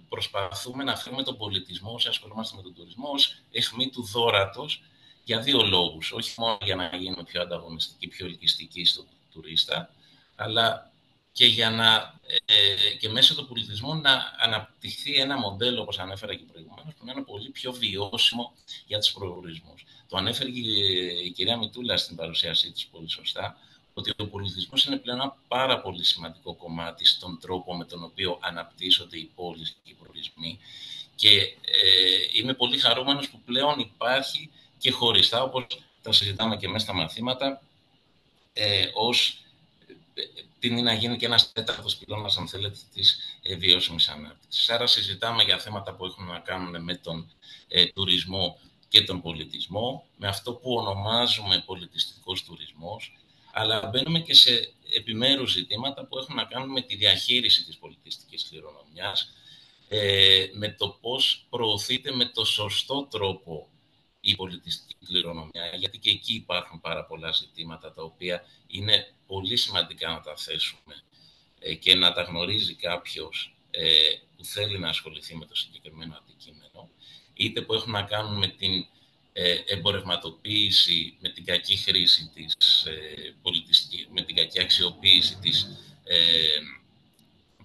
[SPEAKER 8] προσπαθούμε να φέρουμε τον πολιτισμό, όσοι ασχολούμαστε με τον τουρισμό, ως αιχμή του δώρατος για δύο λόγους. Όχι μόνο για να γίνουμε πιο ανταγωνιστικοί, πιο ελκυστικοί στον τουρίστα, αλλά και για να, και μέσω του πολιτισμού να αναπτυχθεί ένα μοντέλο, όπως ανέφερα και προηγουμένως, που να είναι πολύ πιο βιώσιμο για τους προορισμούς. Το ανέφερε και η κυρία Μητούλα στην παρουσίασή της πολύ σωστά, ότι ο πολιτισμός είναι πλέον ένα πάρα πολύ σημαντικό κομμάτι στον τρόπο με τον οποίο αναπτύσσονται οι πόλεις και οι προορισμοί. Και είμαι πολύ χαρούμενος που πλέον υπάρχει και χωριστά, όπως τα συζητάμε και μέσα στα μαθήματα, ως τείνει να γίνει και ένας τέταρτος πυλώνας, αν θέλετε, της βιώσιμης ανάπτυξης. Άρα συζητάμε για θέματα που έχουν να κάνουν με τον τουρισμό και τον πολιτισμό, με αυτό που ονομάζουμε πολιτιστικός τουρισμός, αλλά μπαίνουμε και σε επιμέρους ζητήματα που έχουν να κάνουν με τη διαχείριση της πολιτιστικής κληρονομιάς, με το πώς προωθείται με το σωστό τρόπο η πολιτιστική κληρονομιά, γιατί και εκεί υπάρχουν πάρα πολλά ζητήματα τα οποία είναι πολύ σημαντικά να τα θέσουμε και να τα γνωρίζει κάποιος που θέλει να ασχοληθεί με το συγκεκριμένο αντικείμενο, είτε που έχουν να κάνουν με την εμπορευματοποίηση, με την κακή χρήση της πολιτιστικής, με την κακή αξιοποίηση της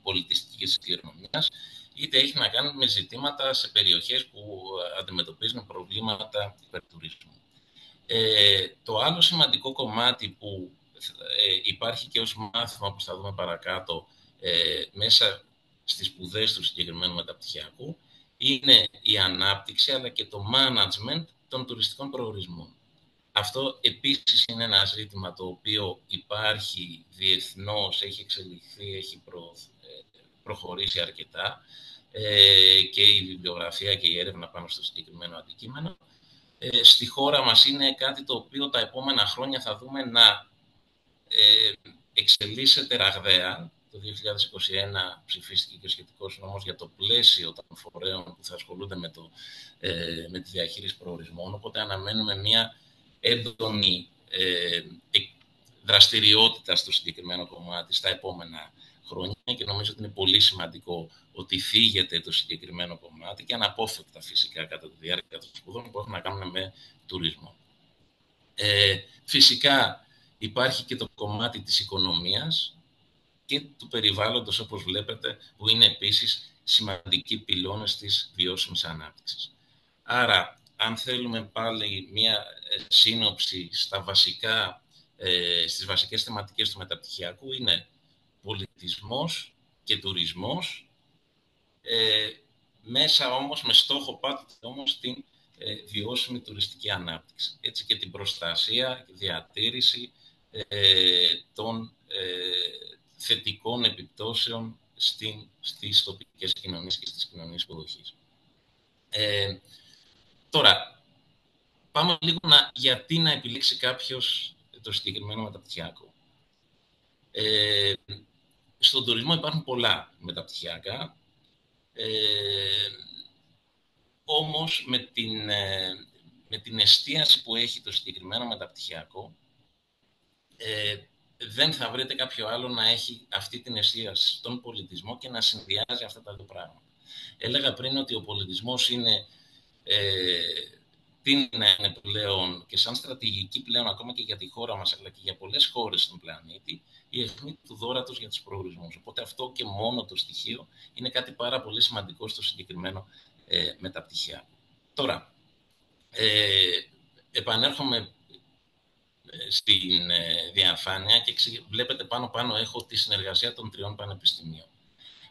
[SPEAKER 8] πολιτιστικής κληρονομιάς, είτε έχει να κάνει με ζητήματα σε περιοχές που αντιμετωπίζουν προβλήματα υπερτουρισμού. Το άλλο σημαντικό κομμάτι που υπάρχει και ως μάθημα που θα δούμε παρακάτω μέσα στις σπουδές του συγκεκριμένου μεταπτυχιακού είναι η ανάπτυξη αλλά και το management των τουριστικών προορισμών. Αυτό επίσης είναι ένα ζήτημα το οποίο υπάρχει διεθνώς, έχει εξελιχθεί, έχει προχωρήσει αρκετά και η βιβλιογραφία και η έρευνα πάνω στο συγκεκριμένο αντικείμενο. Στη χώρα μας είναι κάτι το οποίο τα επόμενα χρόνια θα δούμε να εξελίσσεται ραγδαία. Το 2021 ψηφίστηκε και ο σχετικός νόμος για το πλαίσιο των φορέων που θα ασχολούνται με τη διαχείριση προορισμών, οπότε αναμένουμε μια έντονη δραστηριότητα στο συγκεκριμένο κομμάτι στα επόμενα χρόνια και νομίζω ότι είναι πολύ σημαντικό ότι θίγεται το συγκεκριμένο κομμάτι και αναπόφευκτα φυσικά κατά τη διάρκεια των σπουδών που έχουν να κάνουν με τουρισμό. Φυσικά υπάρχει και το κομμάτι της οικονομίας και του περιβάλλοντος, όπως βλέπετε, που είναι επίσης σημαντικοί πυλώνες της βιώσιμης ανάπτυξης. Άρα, αν θέλουμε πάλι μία σύνοψη στις βασικές θεματικές του μεταπτυχιακού, είναι πολιτισμός και τουρισμός, μέσα όμως με στόχο πάντοτε όμως την βιώσιμη τουριστική ανάπτυξη. Έτσι και την προστασία και διατήρηση των θετικών επιπτώσεων στις τοπικές κοινωνίες και στις κοινωνίες υποδοχής. Τώρα, πάμε λίγο γιατί να επιλέξει κάποιος το συγκεκριμένο μεταπτυχιακό. Στον τουρισμό υπάρχουν πολλά μεταπτυχιακά, όμως με την εστίαση που έχει το συγκεκριμένο μεταπτυχιακό, δεν θα βρείτε κάποιο άλλο να έχει αυτή την εστίαση στον πολιτισμό και να συνδυάζει αυτά τα δύο πράγματα. Έλεγα πριν ότι ο πολιτισμός είναι πλέον και σαν στρατηγική πλέον ακόμα και για τη χώρα μας, αλλά και για πολλές χώρες στον πλανήτη, η αιχμή του δώρατος για τους προορισμούς. Οπότε αυτό και μόνο το στοιχείο είναι κάτι πάρα πολύ σημαντικό στο συγκεκριμένο μεταπτυχιακό. Τώρα, επανέρχομαι στην διαφάνεια και βλέπετε πάνω-πάνω έχω τη συνεργασία των 3 πανεπιστημίων.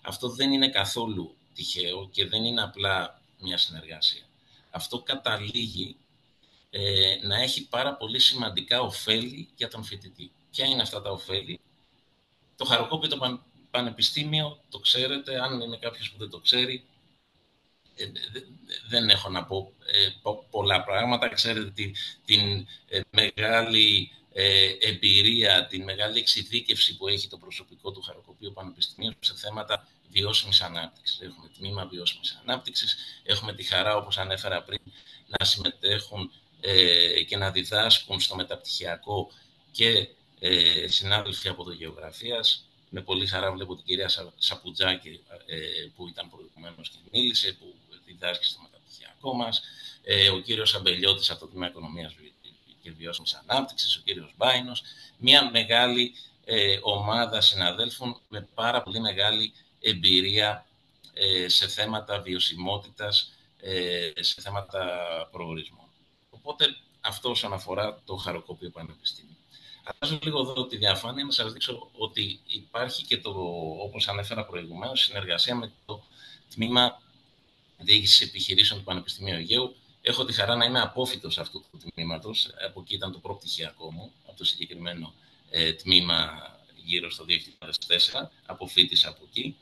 [SPEAKER 8] Αυτό δεν είναι καθόλου τυχαίο και δεν είναι απλά μια συνεργασία. Αυτό καταλήγει να έχει πάρα πολύ σημαντικά ωφέλη για τον φοιτητή. Ποια είναι αυτά τα ωφέλη? Το Χαροκόπιο το Πανεπιστήμιο, το ξέρετε, αν είναι κάποιος που δεν το ξέρει, δεν έχω να πω πολλά πράγματα. Ξέρετε την μεγάλη εμπειρία, την μεγάλη εξειδίκευση που έχει το προσωπικό του Χαροκοπείου Πανεπιστημίου σε θέματα βιώσιμης ανάπτυξης. Έχουμε τμήμα βιώσιμης ανάπτυξης, έχουμε τη χαρά, όπως ανέφερα πριν, να συμμετέχουν και να διδάσκουν στο μεταπτυχιακό και συνάδελφοι από το Γεωγραφίας. Με πολύ χαρά βλέπω την κυρία Σαπουτζάκη που ήταν προηγουμένως και μίλησε, που διδάσκει στο μεταπτυχιακό μας, ο κύριος Αμπελιώτης από το Τμήμα Οικονομίας και Βιώσιμης Ανάπτυξης, ο κύριος Μπάινος, μια μεγάλη ομάδα συναδέλφων με πάρα πολύ μεγάλη εμπειρία σε θέματα βιωσιμότητας, σε θέματα προορισμών. Οπότε αυτό όσον αφορά το Χαροκόπιο Πανεπιστήμιο. Αλλάζω λίγο εδώ τη διαφάνεια να σας δείξω ότι υπάρχει και όπως ανέφερα προηγουμένως, συνεργασία με το Τμήμα Διοίκησης Επιχειρήσεων του Πανεπιστημίου Αιγαίου. Έχω τη χαρά να είμαι απόφοιτος αυτού του τμήματος. Από εκεί ήταν το προπτυχιακό μου, από το συγκεκριμένο τμήμα γύρω στο 2004. Αποφοίτησα από εκεί.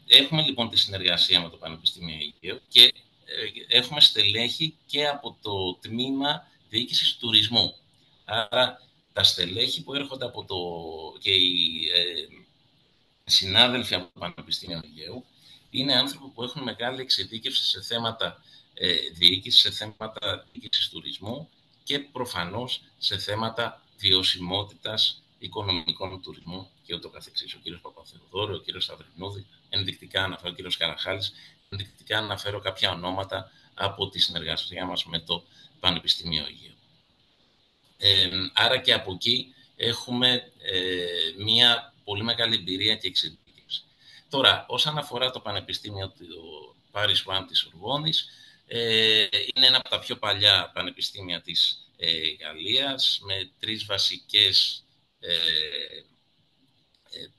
[SPEAKER 8] Έχουμε λοιπόν τη συνεργασία με το Πανεπιστήμιο Αιγαίου και έχουμε στελέχη και από το Τμήμα Διοίκησης Τουρισμού. Άρα τα στελέχη που έρχονται από και οι συνάδελφοι από το Πανεπιστήμιο Αιγαίου είναι άνθρωποι που έχουν μεγάλη εξειδίκευση σε θέματα διοίκησης, σε θέματα διοίκησης τουρισμού και προφανώς σε θέματα βιωσιμότητας οικονομικών τουρισμού και ούτω καθεξής. Ο κύριος Παπαθεοδόρου, ο κύριος Σταυρινούδη, ενδεικτικά αναφέρω, ο κύριος Καραχάλης, ενδεικτικά αναφέρω κάποια ονόματα από τη συνεργασία μας με το Πανεπιστήμιο Αιγαίου. Άρα και από εκεί έχουμε μία πολύ μεγάλη εμπειρία και εξειδίκευση. Τώρα, όσον αφορά το Πανεπιστήμιο του Paris One της Ορβόνης, είναι ένα από τα πιο παλιά πανεπιστήμια της Γαλλίας, με 3 βασικές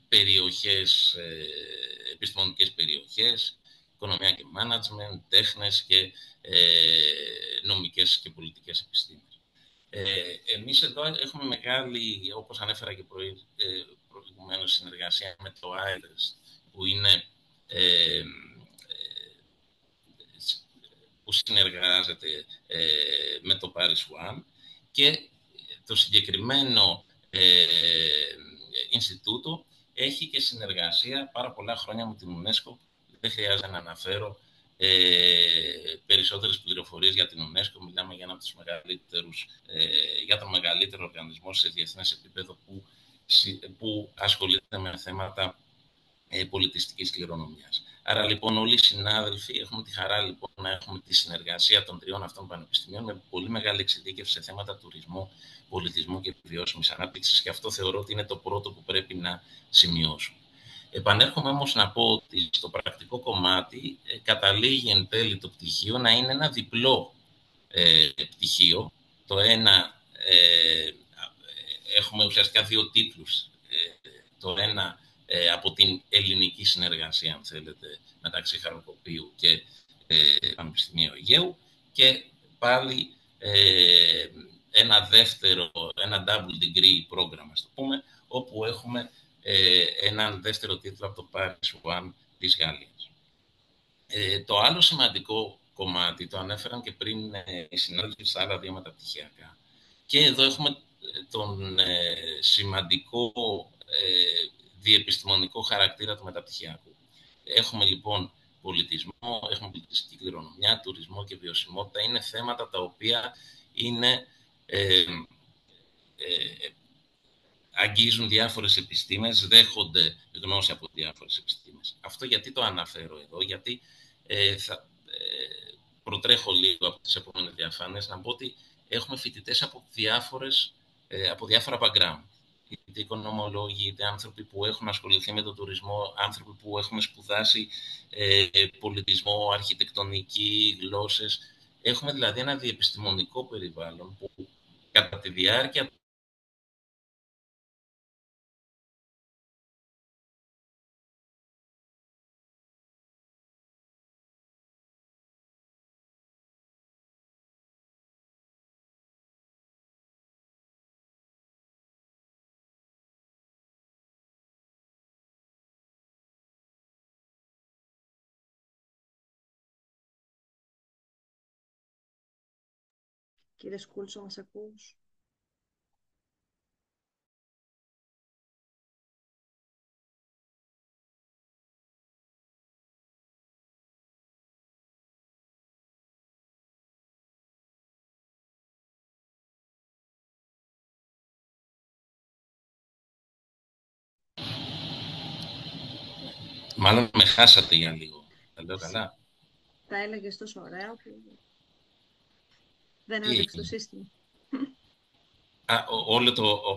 [SPEAKER 8] περιοχές, επιστημονικές περιοχές, οικονομία και management, τέχνες και νομικές και πολιτικές επιστήμες. Εμείς εδώ έχουμε μεγάλη, όπως ανέφερα και προηγουμένως, συνεργασία με το IELTS, που είναι που συνεργάζεται με το Paris One, και το συγκεκριμένο Ινστιτούτο έχει και συνεργασία πάρα πολλά χρόνια με την UNESCO. Δεν χρειάζεται να αναφέρω περισσότερες πληροφορίες για την UNESCO. Μιλάμε για ένα από τους μεγαλύτερους, για τον μεγαλύτερο οργανισμό σε διεθνές επίπεδο που ασχολείται με θέματα πολιτιστικής κληρονομιάς. Άρα λοιπόν όλοι οι συνάδελφοι έχουμε τη χαρά λοιπόν να έχουμε τη συνεργασία των τριών αυτών πανεπιστημίων με πολύ μεγάλη εξειδίκευση σε θέματα τουρισμού, πολιτισμού και βιώσιμης ανάπτυξης, και αυτό θεωρώ ότι είναι το πρώτο που πρέπει να σημειώσουμε. Επανέρχομαι όμως να πω ότι στο πρακτικό κομμάτι καταλήγει εν τέλει το πτυχίο να είναι ένα διπλό πτυχίο. Το ένα, έχουμε ουσιαστικά δύο τίτλους. Το ένα από την ελληνική συνεργασία, αν θέλετε, μεταξύ Χαροκοπείου και Πανεπιστημίου Αιγαίου, και πάλι ένα double degree πρόγραμμα, το πούμε, όπου έχουμε έναν δεύτερο τίτλο από το Paris One της Γαλλίας. Το άλλο σημαντικό κομμάτι, το ανέφεραν και πριν οι συνάδελφοι στα άλλα δύο μεταπτυχιακά. Και εδώ έχουμε τον σημαντικό διεπιστημονικό χαρακτήρα του μεταπτυχιακού. Έχουμε λοιπόν πολιτισμό, έχουμε πολιτιστική κληρονομιά, τουρισμό και βιωσιμότητα. Είναι θέματα τα οποία αγγίζουν διάφορες επιστήμες, δέχονται γνώση από διάφορες επιστήμες. Αυτό γιατί το αναφέρω εδώ? Γιατί προτρέχω λίγο από τις επόμενες διαφάνειες να πω ότι έχουμε φοιτητές από διάφορα background. Είτε οικονομολόγοι, είτε άνθρωποι που έχουν ασχοληθεί με τον τουρισμό, άνθρωποι που έχουν σπουδάσει πολιτισμό, αρχιτεκτονική, γλώσσες. Έχουμε δηλαδή ένα διεπιστημονικό περιβάλλον που κατά τη διάρκεια
[SPEAKER 1] Κύριε Σκούλσο, μας ακούς?
[SPEAKER 8] Μάλλον με χάσατε για λίγο. Τα λέω καλά?
[SPEAKER 1] Τα έλεγες τόσο ωραία που δεν άντεξε το σύστημα.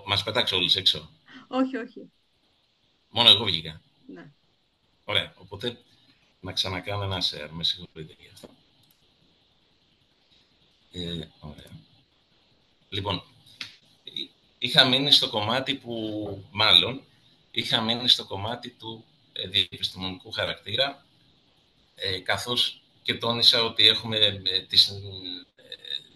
[SPEAKER 8] Μας πετάξε όλους έξω?
[SPEAKER 1] Όχι, όχι.
[SPEAKER 8] Μόνο εγώ βγήκα?
[SPEAKER 1] Ναι.
[SPEAKER 8] Ωραία. Οπότε να ξανακάνω ένα share. Με συγχωρείτε για αυτό. Ωραία. Λοιπόν, είχα μείνει στο κομμάτι του διεπιστημονικού χαρακτήρα, καθώς και τόνισα ότι έχουμε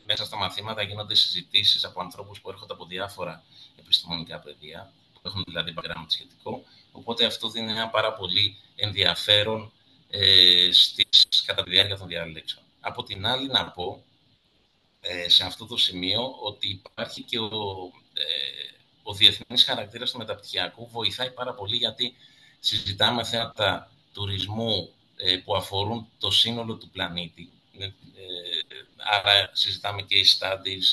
[SPEAKER 8] μέσα στα μαθήματα γίνονται συζητήσεις από ανθρώπους που έρχονται από διάφορα επιστημονικά πεδία, που έχουν δηλαδή background σχετικό, οπότε αυτό δίνει ένα πάρα πολύ ενδιαφέρον κατά τη διάρκεια των διαλέξεων. Από την άλλη να πω, σε αυτό το σημείο, ότι υπάρχει και ο διεθνής χαρακτήρας του μεταπτυχιακού, βοηθάει πάρα πολύ γιατί συζητάμε θέματα τουρισμού που αφορούν το σύνολο του πλανήτη. Άρα συζητάμε και studies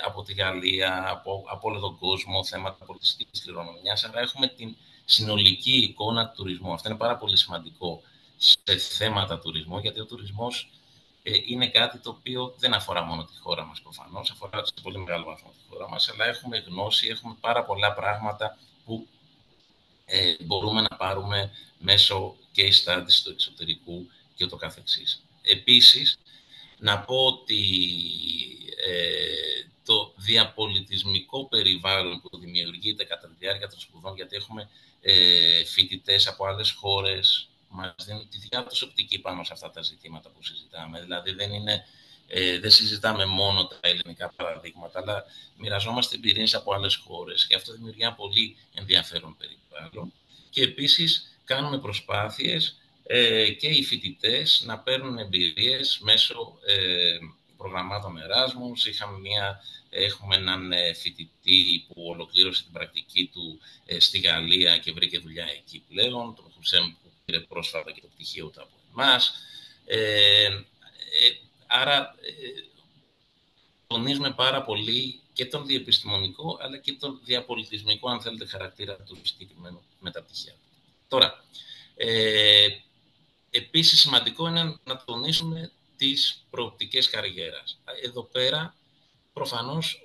[SPEAKER 8] από τη Γαλλία, από όλο τον κόσμο, θέματα πολιτιστικής κληρονομιάς. Άρα έχουμε την συνολική εικόνα του τουρισμού. Αυτό είναι πάρα πολύ σημαντικό σε θέματα τουρισμού, γιατί ο τουρισμός είναι κάτι το οποίο δεν αφορά μόνο τη χώρα μας προφανώς, αφορά σε πολύ μεγάλο βαθμό τη χώρα μας, αλλά έχουμε γνώση, έχουμε πάρα πολλά πράγματα που μπορούμε να πάρουμε μέσω case studies του εξωτερικού και ούτω καθεξής. Επίσης, να πω ότι το διαπολιτισμικό περιβάλλον που δημιουργείται κατά τη διάρκεια των σπουδών, γιατί έχουμε φοιτητές από άλλες χώρες, μας δίνουν τη δικιά τους οπτική πάνω σε αυτά τα ζητήματα που συζητάμε. Δηλαδή, δεν είναι Δεν συζητάμε μόνο τα ελληνικά παραδείγματα, αλλά μοιραζόμαστε εμπειρίες από άλλες χώρες και αυτό δημιουργεί ένα πολύ ενδιαφέρον περιβάλλον. Και επίσης κάνουμε προσπάθειες και οι φοιτητές να παίρνουν εμπειρίες μέσω προγραμμάτων Εράσμους. Έχουμε έναν φοιτητή που ολοκλήρωσε την πρακτική του στη Γαλλία και βρήκε δουλειά εκεί πλέον, τον Χουσέμ, που πήρε πρόσφατα και το πτυχίο του από εμάς. Άρα, τονίζουμε πάρα πολύ και τον διεπιστημονικό, αλλά και τον διαπολιτισμικό, αν θέλετε, χαρακτήρα του συγκεκριμένου μεταπτυχιακού. Τώρα, επίσης σημαντικό είναι να τονίσουμε τις προοπτικές καριέρας. Εδώ πέρα, προφανώς,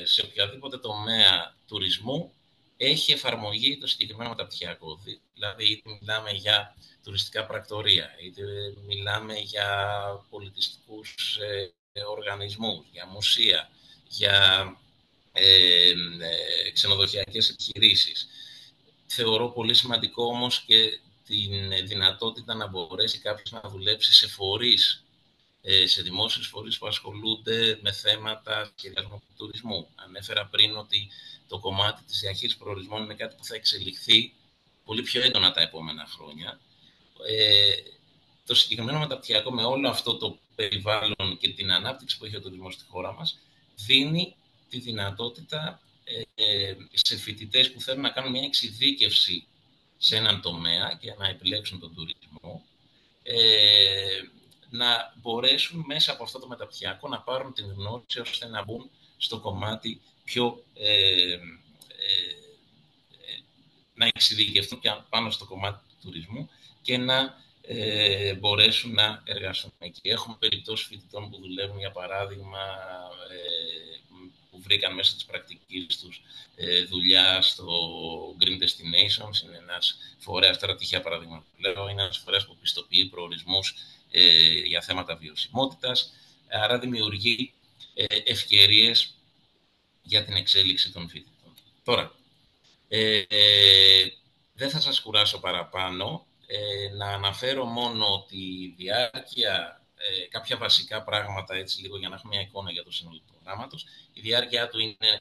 [SPEAKER 8] σε οποιαδήποτε τομέα τουρισμού έχει εφαρμογή το συγκεκριμένο μεταπτυχιακό. Δηλαδή, είτε μιλάμε για τουριστικά πρακτορεία, είτε μιλάμε για πολιτιστικούς οργανισμούς, για μουσεία, για ξενοδοχειακές επιχειρήσεις. Θεωρώ πολύ σημαντικό όμως και την δυνατότητα να μπορέσει κάποιος να δουλέψει σε φορείς, σε δημόσιους φορείς που ασχολούνται με θέματα σχεδιασμού του τουρισμού. Ανέφερα πριν ότι το κομμάτι της διαχείρισης προορισμών είναι κάτι που θα εξελιχθεί πολύ πιο έντονα τα επόμενα χρόνια. Το συγκεκριμένο μεταπτυχιακό, με όλο αυτό το περιβάλλον και την ανάπτυξη που έχει ο τουρισμός στη χώρα μας, δίνει τη δυνατότητα σε φοιτητές που θέλουν να κάνουν μια εξειδίκευση σε έναν τομέα και να επιλέξουν τον τουρισμό, να μπορέσουν μέσα από αυτό το μεταπτυχιακό να πάρουν την γνώση ώστε να μπουν στο κομμάτι πιο να εξειδικευτούν και πάνω στο κομμάτι του τουρισμού και να μπορέσουν να εργαστούν εκεί. Έχουμε περιπτώσεις φοιτητών που δουλεύουν, για παράδειγμα, που βρήκαν μέσα της πρακτικής τους δουλειά στο Green Destinations, είναι ένας φορέας, τώρα τυχαία παραδείγματα που λέω, είναι ένας φορέας που πιστοποιεί προορισμούς για θέματα βιωσιμότητας, άρα δημιουργεί ευκαιρίες για την εξέλιξη των φοιτητών. Τώρα, δεν θα σας κουράσω παραπάνω, να αναφέρω μόνο τη διάρκεια, κάποια βασικά πράγματα, έτσι λίγο για να έχουμε μια εικόνα για το σύνολο του προγράμματος. Η διάρκεια του είναι,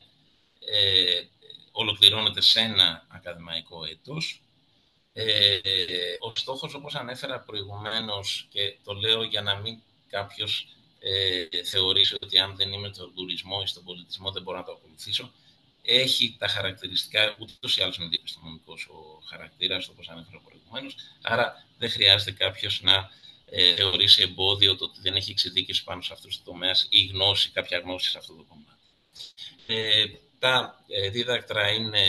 [SPEAKER 8] ολοκληρώνεται σε ένα ακαδημαϊκό έτος. Ο στόχος, όπως ανέφερα προηγουμένως, και το λέω για να μην κάποιος θεωρήσει ότι αν δεν είμαι στον τουρισμό ή στον πολιτισμό δεν μπορώ να το ακολουθήσω, έχει τα χαρακτηριστικά, ούτως ή άλλως είναι διεπιστημονικός ο χαρακτήρας, όπως ανέφερα προηγουμένως, άρα δεν χρειάζεται κάποιος να θεωρήσει εμπόδιο το ότι δεν έχει εξειδίκευση πάνω σε αυτούς τους τομέας ή κάποια γνώση σε αυτό το κομμάτι. Τα δίδακτρα είναι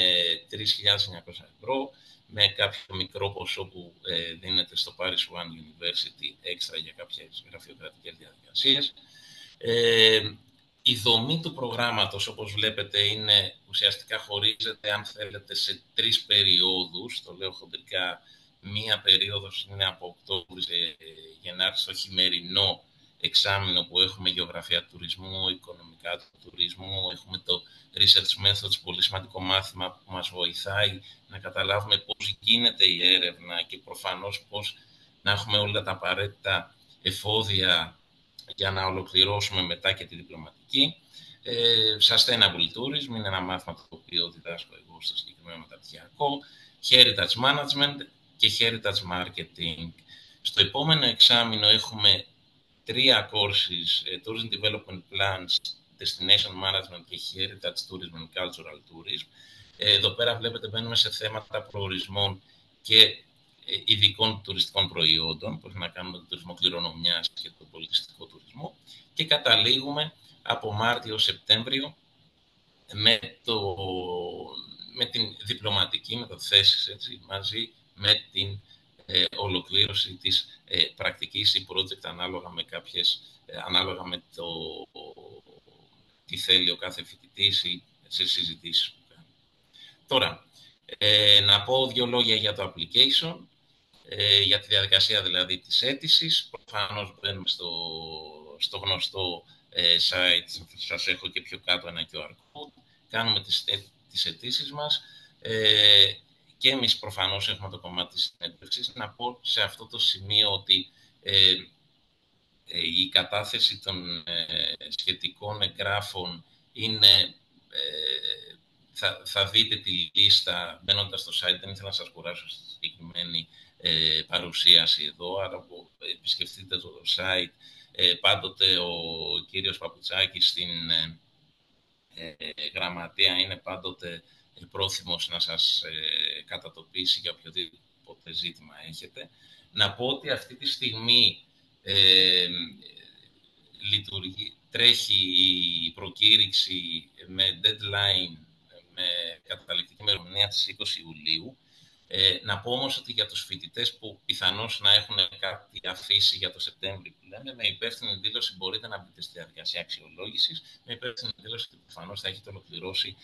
[SPEAKER 8] 3.900 ευρώ, με κάποιο μικρό ποσό που δίνεται στο Paris One University έξτρα για κάποιες γραφειοκρατικές διαδικασίες. Η δομή του προγράμματος, όπως βλέπετε, είναι ουσιαστικά χωρίζεται, αν θέλετε, σε 3 περιόδους. Το λέω χοντρικά, μία περίοδος είναι από Οκτώβρη σε Γενάρη, στο χειμερινό εξάμηνο που έχουμε γεωγραφία τουρισμού, οικονομικά του τουρισμού, έχουμε το Research Methods, πολύ σημαντικό μάθημα που μας βοηθάει να καταλάβουμε πώς γίνεται η έρευνα και προφανώς πώς να έχουμε όλα τα απαραίτητα εφόδια για να ολοκληρώσουμε μετά και τη διπλωματική. Sustainable Tourism είναι ένα μάθημα το οποίο διδάσκω εγώ στο συγκεκριμένο μεταπτυχιακό. Heritage Management και Heritage Marketing. Στο επόμενο εξάμηνο έχουμε 3 courses, Tourism Development Plans, Destination Management και Heritage Tourism and Cultural Tourism. Εδώ πέρα βλέπετε μπαίνουμε σε θέματα προορισμών και ειδικών τουριστικών προϊόντων, που έχει να κάνουμε τον τουρισμό κληρονομιάς και τον πολιτιστικό τουρισμό, και καταλήγουμε από Μάρτιο-Σεπτέμβριο με την διπλωματική μεταθέσεις, έτσι, μαζί με την ολοκλήρωση της πρακτικής ή project ανάλογα με τι θέλει ο κάθε φοιτητής ή σε συζητήσεις που κάνει. Τώρα, να πω 2 λόγια για το application, για τη διαδικασία δηλαδή της αίτησης. Προφανώς μπαίνουμε στο γνωστό site, σας έχω και πιο κάτω ένα QR code, κάνουμε τις αιτήσεις μας και εμείς προφανώς έχουμε το κομμάτι της συνέντευξης. Να πω σε αυτό το σημείο ότι η κατάθεση των σχετικών εγγράφων είναι... Θα δείτε τη λίστα μπαίνοντας στο site, δεν ήθελα να σας κουράσω στη συγκεκριμένη παρουσίαση εδώ, άρα επισκεφτείτε το site. Πάντοτε ο κύριος Παπουτσάκης στην γραμματεία είναι πάντοτε πρόθυμος να σας κατατοπίσει για οποιοδήποτε ζήτημα έχετε. Να πω ότι αυτή τη στιγμή τρέχει η προκήρυξη με deadline, με καταληκτική ημερομηνία της 20 Ιουλίου. Να πω όμως ότι για τους φοιτητές που πιθανώς να έχουν κάτι αφήσει για το Σεπτέμβριο που λέμε, με υπεύθυνη δήλωση μπορείτε να μπείτε στη διαδικασία αξιολόγησης. Με υπεύθυνη δήλωση που προφανώς θα έχετε ολοκληρώσει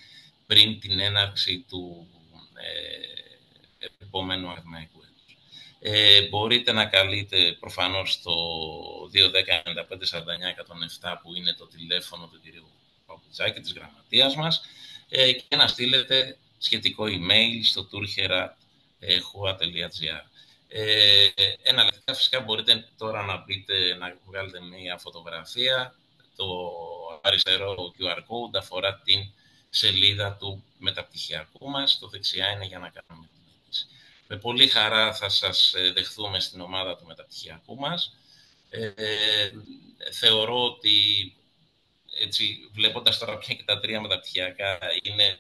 [SPEAKER 8] πριν την έναρξη του επόμενου ακαδημαϊκού έτους. Μπορείτε να καλείτε προφανώς το 210-95-49-107 που είναι το τηλέφωνο του κ. Παπουτσάκη της γραμματείας μας και να στείλετε σχετικό email στο tourhera.hua.gr. Εναλλακτικά φυσικά μπορείτε τώρα να μπείτε, να βγάλετε μια φωτογραφία. Το αριστερό QR code αφορά την σελίδα του μεταπτυχιακού μας. Το δεξιά είναι για να κάνουμε την αίτηση. Με πολύ χαρά θα σας δεχθούμε στην ομάδα του μεταπτυχιακού μας. Θεωρώ ότι, έτσι, βλέποντας τώρα πια και τα τρία μεταπτυχιακά, είναι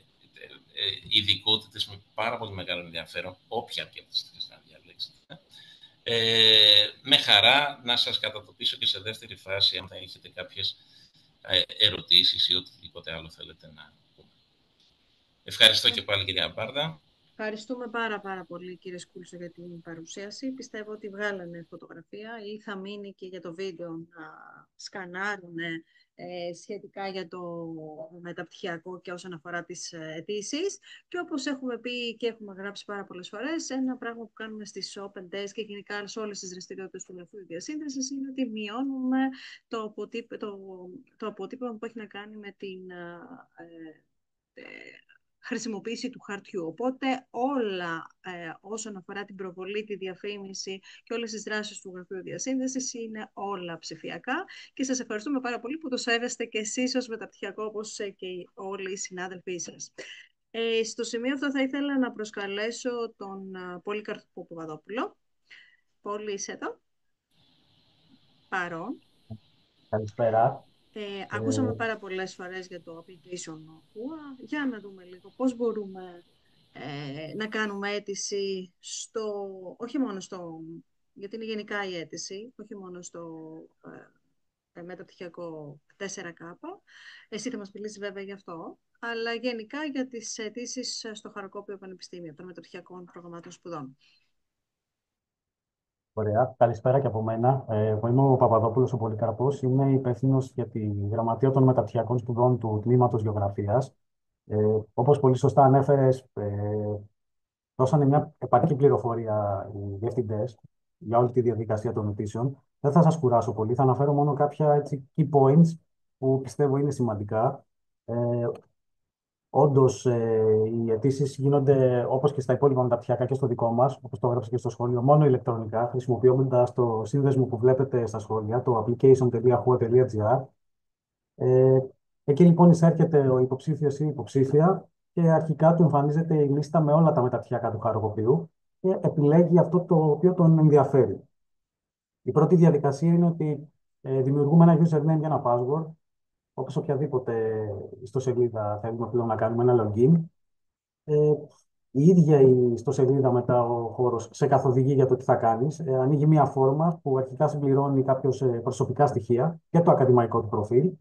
[SPEAKER 8] ειδικότητες με πάρα πολύ μεγάλο ενδιαφέρον, όποια και από τις τρεις να διαλέξετε. Με χαρά να σας κατατοπίσω και σε δεύτερη φάση, αν θα έχετε κάποιες ερωτήσεις ή οτιδήποτε άλλο θέλετε να πούμε. Ευχαριστώ και πάλι, κυρία Μπάρδα.
[SPEAKER 1] Ευχαριστούμε πάρα πολύ, κύριε Σκούλσο, για την παρουσίαση. Πιστεύω ότι βγάλανε φωτογραφία ή θα μείνει και για το βίντεο να σκανάρουν σχετικά για το μεταπτυχιακό και όσον αφορά τις αιτήσεις. Και όπως έχουμε πει και έχουμε γράψει πάρα πολλές φορές, ένα πράγμα που κάνουμε στις Open Days και γενικά σε όλες τις δραστηριότητες του Γραφείου Διασύνδεσης είναι ότι μειώνουμε το αποτύπωμα που έχει να κάνει με την χρησιμοποίηση του χαρτιού. Οπότε όλα όσον αφορά την προβολή, τη διαφήμιση και όλες τις δράσεις του Γραφείου Διασύνδεσης είναι όλα ψηφιακά και σας ευχαριστούμε πάρα πολύ που το σέβεστε και εσείς ως μεταπτυχιακό, όπως και όλοι οι συνάδελφοί σας. Στο σημείο αυτό θα ήθελα να προσκαλέσω τον Πολύκαρπο Παπαδόπουλο. Πόλη, είσαι εδώ? Παρόν.
[SPEAKER 9] Καλησπέρα.
[SPEAKER 1] Ακούσαμε πάρα πολλές φορές για το application HUA. Για να δούμε λίγο πώς μπορούμε να κάνουμε αίτηση όχι μόνο γιατί είναι γενικά η αίτηση, όχι μόνο στο μεταπτυχιακό 4K. Εσύ θα μας μιλήσεις βέβαια γι' αυτό, αλλά γενικά για τις αιτήσεις στο Χαροκόπιο Πανεπιστήμιο των μεταπτυχιακών προγραμμάτων σπουδών.
[SPEAKER 9] Ωραία. Καλησπέρα και από μένα. Εγώ είμαι ο Παπαδόπουλος ο Πολυκαρπός. Είμαι υπεύθυνος για τη Γραμματεία των Μεταπτυχιακών Σπουδών του Τμήματος Γεωγραφίας. Όπως πολύ σωστά ανέφερες, δώσανε μια επαρκή πληροφορία οι διευθυντές για όλη τη διαδικασία των αιτήσεων. Δεν θα σας κουράσω πολύ. Θα αναφέρω μόνο κάποια key points που πιστεύω είναι σημαντικά. Όντως, οι αιτήσεις γίνονται όπως και στα υπόλοιπα μεταπτυχιακά και στο δικό μας, όπως το έγραψα και στο σχόλιο, μόνο ηλεκτρονικά, χρησιμοποιώντας το σύνδεσμο που βλέπετε στα σχόλια, το application.hua.gr. Εκεί λοιπόν εισέρχεται ο υποψήφιος ή υποψήφια και αρχικά του εμφανίζεται η λίστα με όλα τα μεταπτυχιακά του χαροκοπίου και επιλέγει αυτό το οποίο τον ενδιαφέρει. Η πρώτη διαδικασία είναι ότι δημιουργούμε ένα username και ένα password. Όπως οποιαδήποτε ιστοσελίδα θέλουμε πλέον να κάνουμε ένα login. Η ίδια η ιστοσελίδα μετά ο χώρος σε καθοδηγεί για το τι θα κάνεις. Ανοίγει μια φόρμα που αρχικά συμπληρώνει κάποιος προσωπικά στοιχεία και το ακαδημαϊκό του προφίλ.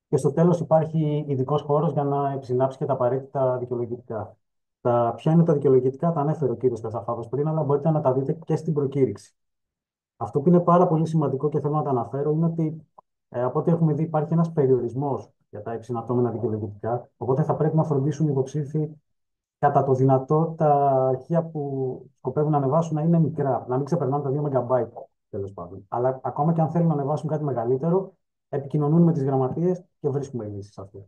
[SPEAKER 9] Και στο τέλος υπάρχει ειδικός χώρος για να επισυνάψει και τα απαραίτητα δικαιολογητικά. Ποια είναι τα δικαιολογητικά, τα ανέφερε ο κύριος Κατσαφάδος πριν, αλλά μπορείτε να τα δείτε και στην προκήρυξη. Αυτό που είναι πάρα πολύ σημαντικό και θέλω να τα αναφέρω είναι ότι από ό,τι έχουμε δει, υπάρχει ένας περιορισμός για τα επισυναπτώμενα δικαιολογητικά. Οπότε θα πρέπει να φροντίσουν οι υποψήφοι κατά το δυνατό τα αρχεία που σκοπεύουν να ανεβάσουν να είναι μικρά, να μην ξεπερνάνε τα 2 MB τέλος πάντων. Αλλά ακόμα και αν θέλουν να ανεβάσουν κάτι μεγαλύτερο, επικοινωνούν με τις γραμματείες και βρίσκουμε λύσεις αυτές.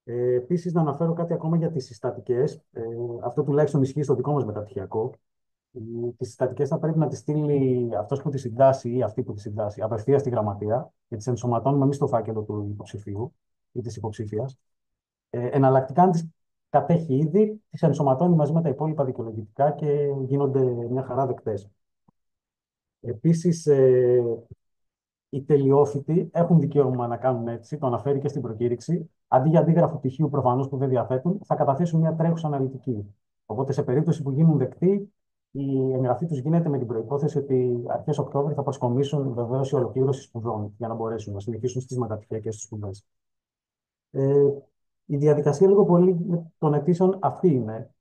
[SPEAKER 9] Επίσης, να αναφέρω κάτι ακόμα για τις συστατικές. Αυτό τουλάχιστον ισχύει στο δικό μας μεταπτυχιακό. Τις συστατικές θα πρέπει να τις στείλει αυτός που τις συντάσσει ή αυτή που τις συντάσσει απευθείας στη γραμματεία και τις ενσωματώνουμε εμείς στο φάκελο του υποψηφίου ή της υποψήφιας. Εναλλακτικά, αν τις κατέχει ήδη, τις ενσωματώνει μαζί με τα υπόλοιπα δικαιολογητικά και γίνονται μια χαρά δεκτές. Επίσης, οι τελειόφοιτοι έχουν δικαίωμα να κάνουν έτσι, το αναφέρει και στην προκήρυξη. Αντί για αντίγραφο πτυχίου προφανώς που δεν διαθέτουν, θα καταθέσουν μια τρέχουσα αναλυτική. Οπότε, σε περίπτωση που γίνουν δεκτοί, η εγγραφή του γίνεται με την προϋπόθεση ότι αρχές Οκτώβρη θα προσκομίσουν βεβαίως η ολοκλήρωση σπουδών για να μπορέσουν να συνεχίσουν στις μεταπτυχιακές τους σπουδές. Η διαδικασία λίγο πολύ των αιτήσεων αυτή είναι.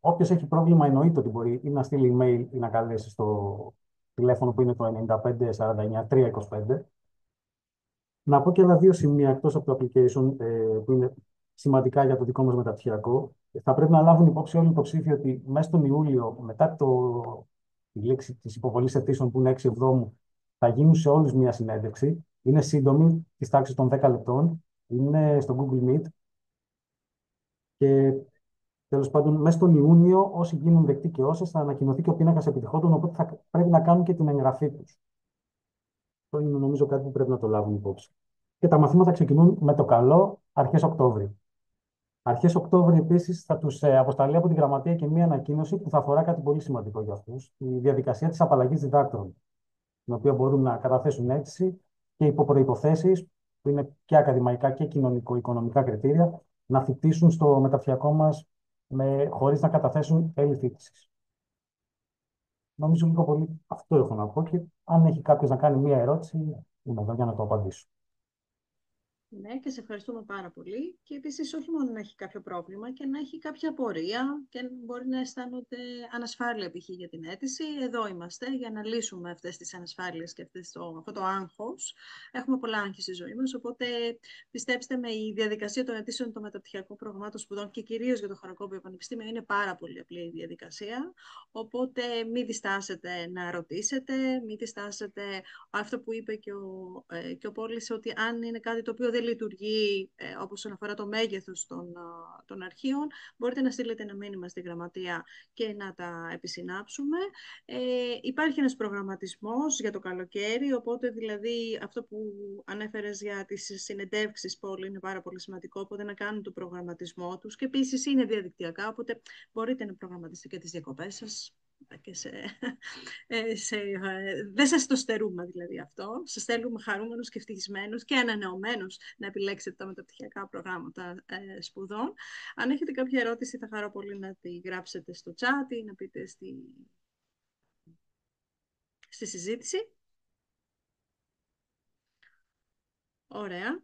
[SPEAKER 9] Όποιος έχει πρόβλημα εννοείται ότι μπορεί ή να στείλει email ή να καλέσει στο τηλέφωνο που είναι το 95 49 325. Να πω και άλλα δύο σημεία εκτός από το application που είναι σημαντικά για το δικό μας μεταπτυχιακό. Θα πρέπει να λάβουν υπόψη όλοι οι υποψήφοι ότι μέσα στον Ιούλιο, μετά τη λήξη της υποβολής αιτήσεων που είναι 6 Εβδόμου, θα γίνουν σε όλους μια συνέντευξη. Είναι σύντομη, της τάξης των 10 λεπτών. Είναι στο Google Meet. Και τέλος πάντων, μέσα στον Ιούνιο, όσοι γίνουν δεκτοί και όσες, θα ανακοινωθεί και ο πίνακας επιτυχόντων, οπότε θα πρέπει να κάνουν και την εγγραφή τους. Αυτό είναι νομίζω κάτι που πρέπει να το λάβουν υπόψη. Και τα μαθήματα ξεκινούν με το καλό αρχές Οκτώβρη. Αρχές Οκτώβρη επίσης θα τους αποσταλεί από τη Γραμματεία και μία ανακοίνωση που θα αφορά κάτι πολύ σημαντικό για αυτούς, τη διαδικασία της απαλλαγής διδάκτρων, την οποία μπορούν να καταθέσουν αίτηση και υπό προϋποθέσεις, που είναι και ακαδημαϊκά και κοινωνικο-οικονομικά κριτήρια, να φοιτήσουν στο μεταπτυχιακό μας χωρίς να καταθέσουν έλλη φοιτησης. Νομίζω λίγο πολύ αυτό έχω να πω και αν έχει κάποιος να κάνει μία ερώτηση, είμαι εδώ για να το απαντήσω.
[SPEAKER 1] Ναι, και σε ευχαριστούμε πάρα πολύ. Και επίσης όχι μόνο να έχει κάποιο πρόβλημα και να έχει κάποια απορία και μπορεί να αισθάνονται ανασφάλεια π.χ. για την αίτηση. Εδώ είμαστε για να λύσουμε αυτές τις ανασφάλειες και αυτό το άγχος. Έχουμε πολλά άγχη στη ζωή μας, οπότε πιστέψτε με, η διαδικασία των αιτήσεων των μεταπτυχιακών προγραμμάτων σπουδών και κυρίως για το Χαροκόπιο Πανεπιστήμιο είναι πάρα πολύ απλή η διαδικασία. Οπότε μην διστάσετε να ρωτήσετε, μην διστάσετε αυτό που είπε και ο Πόλης, ότι αν είναι κάτι το οποίο δεν λειτουργεί όπως όσον αφορά το μέγεθος των αρχείων, μπορείτε να στείλετε ένα μήνυμα στη γραμματεία και να τα επισυνάψουμε. Υπάρχει ένας προγραμματισμός για το καλοκαίρι, οπότε δηλαδή αυτό που ανέφερες για τις συνεντεύξεις, Πόλη, είναι πάρα πολύ σημαντικό, οπότε να κάνουν τον προγραμματισμό τους και επίσης είναι διαδικτυακά, οπότε μπορείτε να προγραμματίσετε και τις διακοπές σας. Και δεν σας το στερούμε δηλαδή αυτό. Σας θέλουμε χαρούμενους και ευτυχισμένους και ανανεωμένους να επιλέξετε τα μεταπτυχιακά προγράμματα σπουδών. Αν έχετε κάποια ερώτηση, θα χαρώ πολύ να τη γράψετε στο chat ή να πείτε στη συζήτηση. Ωραία.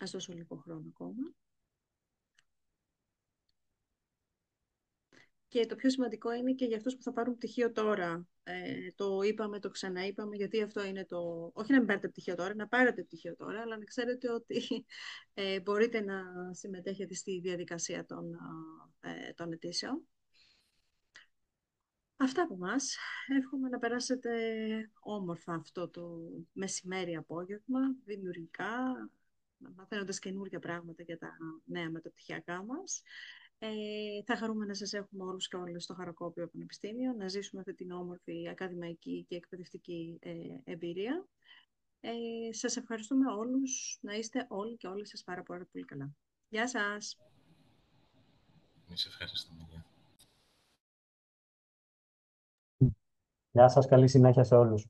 [SPEAKER 1] Ας δώσω λίγο χρόνο ακόμα. Και το πιο σημαντικό είναι και για αυτούς που θα πάρουν πτυχίο τώρα. Το είπαμε, το ξαναείπαμε, γιατί αυτό είναι το... Όχι να μην πάρετε πτυχίο τώρα, να πάρετε πτυχίο τώρα, αλλά να ξέρετε ότι μπορείτε να συμμετέχετε στη διαδικασία των αιτήσεων. Αυτά από μας. Εύχομαι να περάσετε όμορφα αυτό το μεσημέρι απόγευμα, δημιουργικά, μαθαίνοντας καινούργια πράγματα για τα νέα μεταπτυχιακά μας. Θα χαρούμε να σας έχουμε όλους και όλες στο Χαροκόπιο Πανεπιστήμιο, να ζήσουμε αυτή την όμορφη ακαδημαϊκή και εκπαιδευτική εμπειρία. Σας ευχαριστούμε όλους, να είστε όλοι και όλες σας πάρα πολύ καλά. Γεια σας!
[SPEAKER 8] Εμείς ευχαριστούμε.
[SPEAKER 9] Γεια σας, καλή συνέχεια σε όλους.